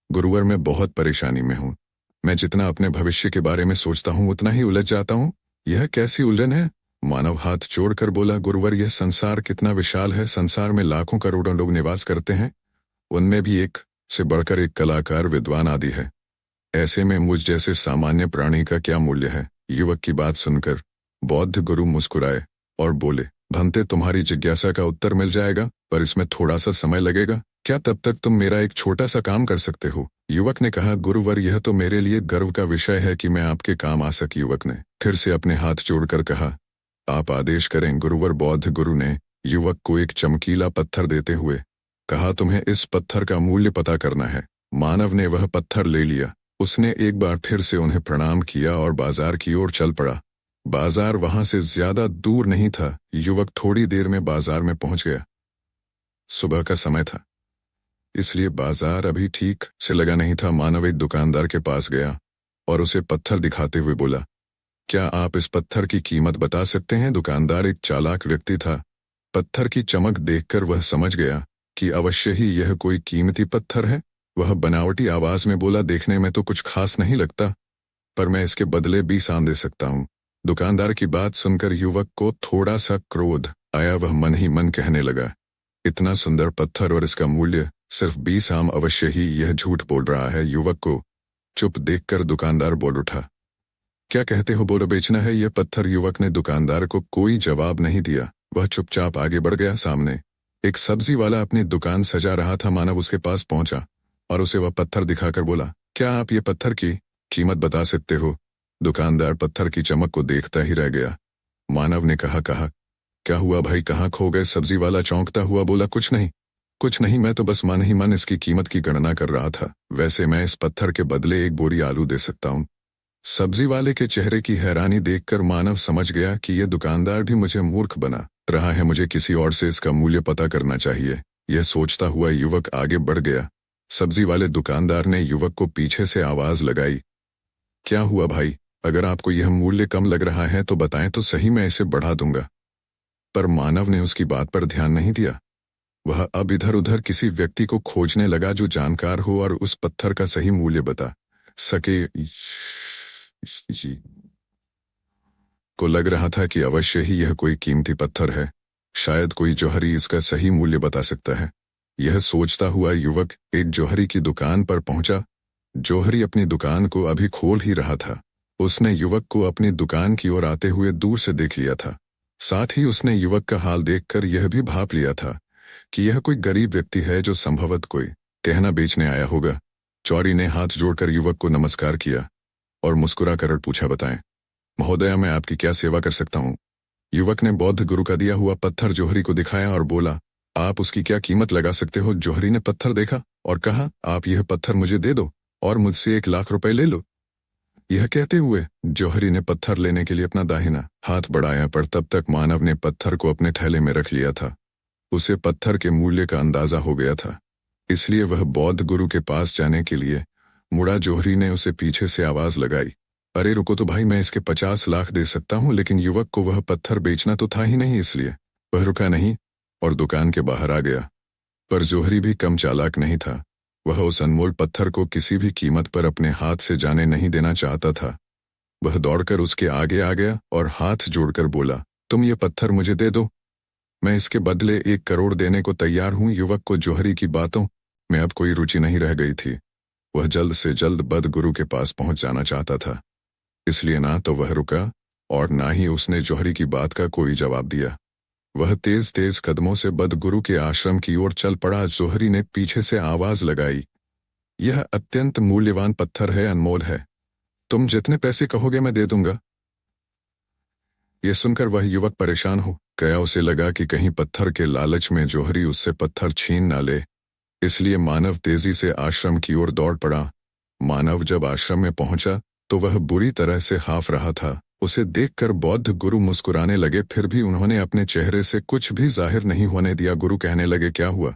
गुरुवर मैं बहुत परेशानी में हूँ। मैं जितना अपने भविष्य के बारे में सोचता हूँ उतना ही उलझ जाता हूँ। यह कैसी उलझन है? मानव हाथ जोड़कर बोला, गुरुवर यह संसार कितना विशाल है। संसार में लाखों करोड़ों लोग निवास करते हैं, उनमें भी एक से बढ़कर एक कलाकार, विद्वान आदि है। ऐसे में मुझ जैसे सामान्य प्राणी का क्या मूल्य है? युवक की बात सुनकर बौद्ध गुरु मुस्कुराए और बोले, भंते तुम्हारी जिज्ञासा का उत्तर मिल जाएगा, पर इसमें थोड़ा सा समय लगेगा। क्या तब तक तुम मेरा एक छोटा सा काम कर सकते हो? युवक ने कहा, गुरुवर यह तो मेरे लिए गर्व का विषय है कि मैं आपके काम आ सकी। युवक ने फिर से अपने हाथ जोड़कर कहा, आप आदेश करें गुरुवर। बौद्ध गुरु ने युवक को एक चमकीला पत्थर देते हुए कहा, तुम्हें इस पत्थर का मूल्य पता करना है। मानव ने वह पत्थर ले लिया। उसने एक बार फिर से उन्हें प्रणाम किया और बाजार की ओर चल पड़ा। बाजार वहां से ज्यादा दूर नहीं था। युवक थोड़ी देर में बाजार में पहुंच गया। सुबह का समय था, इसलिए बाजार अभी ठीक से लगा नहीं था। मानव एक दुकानदार के पास गया और उसे पत्थर दिखाते हुए बोला, क्या आप इस पत्थर की कीमत बता सकते हैं? दुकानदार एक चालाक व्यक्ति था। पत्थर की चमक देखकर वह समझ गया कि अवश्य ही यह कोई कीमती पत्थर है। वह बनावटी आवाज में बोला, देखने में तो कुछ खास नहीं लगता, पर मैं इसके बदले 20 आने दे सकता हूँ। दुकानदार की बात सुनकर युवक को थोड़ा सा क्रोध आया। वह मन ही मन कहने लगा, इतना सुंदर पत्थर और इसका मूल्य सिर्फ 20 आम, अवश्य ही यह झूठ बोल रहा है। युवक को चुप देखकर दुकानदार बोल उठा, क्या कहते हो, बोलो बेचना है यह पत्थर? युवक ने दुकानदार को कोई जवाब नहीं दिया। वह चुपचाप आगे बढ़ गया। सामने एक सब्जी वाला अपनी दुकान सजा रहा था। मानव उसके पास पहुंचा और उसे वह पत्थर दिखाकर बोला, क्या आप ये पत्थर की कीमत बता सकते हो? दुकानदार पत्थर की चमक को देखता ही रह गया। मानव ने कहा, क्या हुआ भाई, कहाँ खो गए? सब्जी वाला चौंकता हुआ बोला, कुछ नहीं, मैं तो बस मन ही मन इसकी कीमत की गणना कर रहा था। वैसे मैं इस पत्थर के बदले 1 बोरी आलू दे सकता हूँ। सब्जी वाले के चेहरे की हैरानी देखकर मानव समझ गया कि यह दुकानदार भी मुझे मूर्ख बना रहा है, मुझे किसी और से इसका मूल्य पता करना चाहिए। यह सोचता हुआ युवक आगे बढ़ गया। सब्जी वाले दुकानदार ने युवक को पीछे से आवाज लगाई, क्या हुआ भाई, अगर आपको यह मूल्य कम लग रहा है तो बताएं तो सही, मैं इसे बढ़ा दूंगा। पर मानव ने उसकी बात पर ध्यान नहीं दिया। वह अब इधर उधर किसी व्यक्ति को खोजने लगा जो जानकार हो और उस पत्थर का सही मूल्य बता सके। को लग रहा था कि अवश्य ही यह कोई कीमती पत्थर है, शायद कोई जौहरी इसका सही मूल्य बता सकता है। यह सोचता हुआ युवक एक जौहरी की दुकान पर पहुंचा। जौहरी अपनी दुकान को अभी खोल ही रहा था। उसने युवक को अपनी दुकान की ओर आते हुए दूर से देख लिया था। साथ ही उसने युवक का हाल देखकर यह भी भांप लिया था कि यह कोई गरीब व्यक्ति है जो संभवत कोई गहना बेचने आया होगा। चौरी ने हाथ जोड़कर युवक को नमस्कार किया और मुस्कुराकर पूछा, बताएं महोदया, मैं आपकी क्या सेवा कर सकता हूँ? युवक ने बौद्ध गुरु का दिया हुआ पत्थर जौहरी को दिखाया और बोला, आप उसकी क्या कीमत लगा सकते हो? जौहरी ने पत्थर देखा और कहा, आप यह पत्थर मुझे दे दो और मुझसे 1 लाख रुपए ले लो। यह कहते हुए जौहरी ने पत्थर लेने के लिए अपना दाहिना हाथ बढ़ाया, पर तब तक मानव ने पत्थर को अपने थैले में रख लिया था। उसे पत्थर के मूल्य का अंदाजा हो गया था, इसलिए वह बौद्ध गुरु के पास जाने के लिए मुड़ा। जौहरी ने उसे पीछे से आवाज लगाई, अरे रुको तो भाई, मैं इसके 50 लाख दे सकता हूँ। लेकिन युवक को वह पत्थर बेचना तो था ही नहीं, इसलिए वह रुका नहीं और दुकान के बाहर आ गया। पर जौहरी भी कम चालाक नहीं था। वह उस अनमोल पत्थर को किसी भी कीमत पर अपने हाथ से जाने नहीं देना चाहता था। वह दौड़कर उसके आगे आ गया और हाथ जोड़कर बोला, तुम ये पत्थर मुझे दे दो, मैं इसके बदले 1 करोड़ देने को तैयार हूँ। युवक को जौहरी की बातों में अब कोई रुचि नहीं रह गई थी। वह जल्द से जल्द बद गुरु के पास पहुंच जाना चाहता था, इसलिए ना तो वह रुका और ना ही उसने जौहरी की बात का कोई जवाब दिया। वह तेज तेज कदमों से बद गुरु के आश्रम की ओर चल पड़ा। जौहरी ने पीछे से आवाज लगाई, यह अत्यंत मूल्यवान पत्थर है, अनमोल है, तुम जितने पैसे कहोगे मैं दे दूंगा। यह सुनकर वह युवक परेशान हो गया। उसे लगा कि कहीं पत्थर के लालच में जौहरी उससे पत्थर छीन ना ले, इसलिए मानव तेजी से आश्रम की ओर दौड़ पड़ा। मानव जब आश्रम में पहुंचा तो वह बुरी तरह से हाफ रहा था। उसे देखकर बौद्ध गुरु मुस्कुराने लगे, फिर भी उन्होंने अपने चेहरे से कुछ भी जाहिर नहीं होने दिया। गुरु कहने लगे, क्या हुआ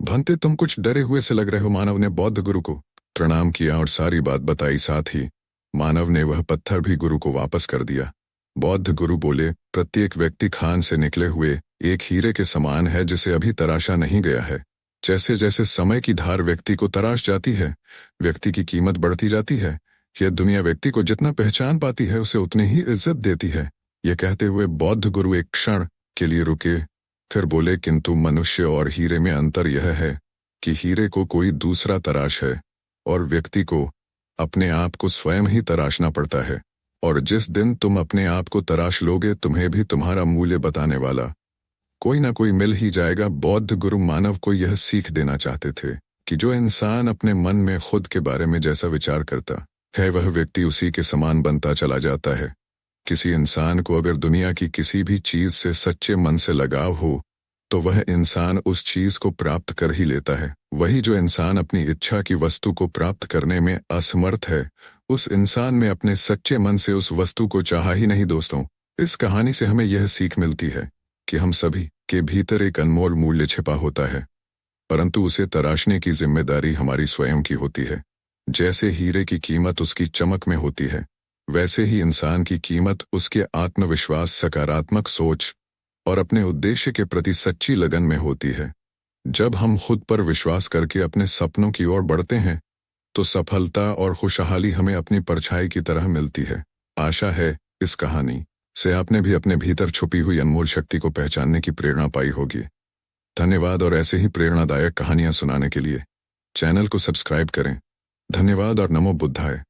भंते, तुम कुछ डरे हुए से लग रहे हो? मानव ने बौद्ध गुरु को प्रणाम किया और सारी बात बताई। साथ ही मानव ने वह पत्थर भी गुरु को वापस कर दिया। बौद्ध गुरु बोले, प्रत्येक व्यक्ति खान से निकले हुए एक हीरे के समान है जिसे अभी तराशा नहीं गया है। जैसे जैसे समय की धार व्यक्ति को तराश जाती है, व्यक्ति की कीमत बढ़ती जाती है। यह दुनिया व्यक्ति को जितना पहचान पाती है उसे उतनी ही इज्जत देती है। यह कहते हुए बौद्ध गुरु एक क्षण के लिए रुके, फिर बोले, किंतु मनुष्य और हीरे में अंतर यह है कि हीरे को कोई दूसरा तराश है और व्यक्ति को अपने आप को स्वयं ही तराशना पड़ता है। और जिस दिन तुम अपने आप को तराश लोगे, तुम्हें भी तुम्हारा मूल्य बताने वाला कोई ना कोई मिल ही जाएगा। बौद्ध गुरु मानव को यह सीख देना चाहते थे कि जो इंसान अपने मन में खुद के बारे में जैसा विचार करता है वह व्यक्ति उसी के समान बनता चला जाता है। किसी इंसान को अगर दुनिया की किसी भी चीज से सच्चे मन से लगाव हो तो वह इंसान उस चीज को प्राप्त कर ही लेता है। वही जो इंसान अपनी इच्छा की वस्तु को प्राप्त करने में असमर्थ है, उस इंसान में अपने सच्चे मन से उस वस्तु को चाहा ही नहीं। दोस्तों, इस कहानी से हमें यह सीख मिलती है कि हम सभी के भीतर एक अनमोल मूल्य छिपा होता है, परंतु उसे तराशने की जिम्मेदारी हमारी स्वयं की होती है। जैसे हीरे की कीमत उसकी चमक में होती है, वैसे ही इंसान की कीमत उसके आत्मविश्वास, सकारात्मक सोच और अपने उद्देश्य के प्रति सच्ची लगन में होती है। जब हम खुद पर विश्वास करके अपने सपनों की ओर बढ़ते हैं तो सफलता और खुशहाली हमें अपनी परछाई की तरह मिलती है। आशा है इस कहानी से आपने भी अपने भीतर छुपी हुई अनमोल शक्ति को पहचानने की प्रेरणा पाई होगी। धन्यवाद, और ऐसे ही प्रेरणादायक कहानियां सुनाने के लिए चैनल को सब्सक्राइब करें। धन्यवाद और नमो बुद्धाय।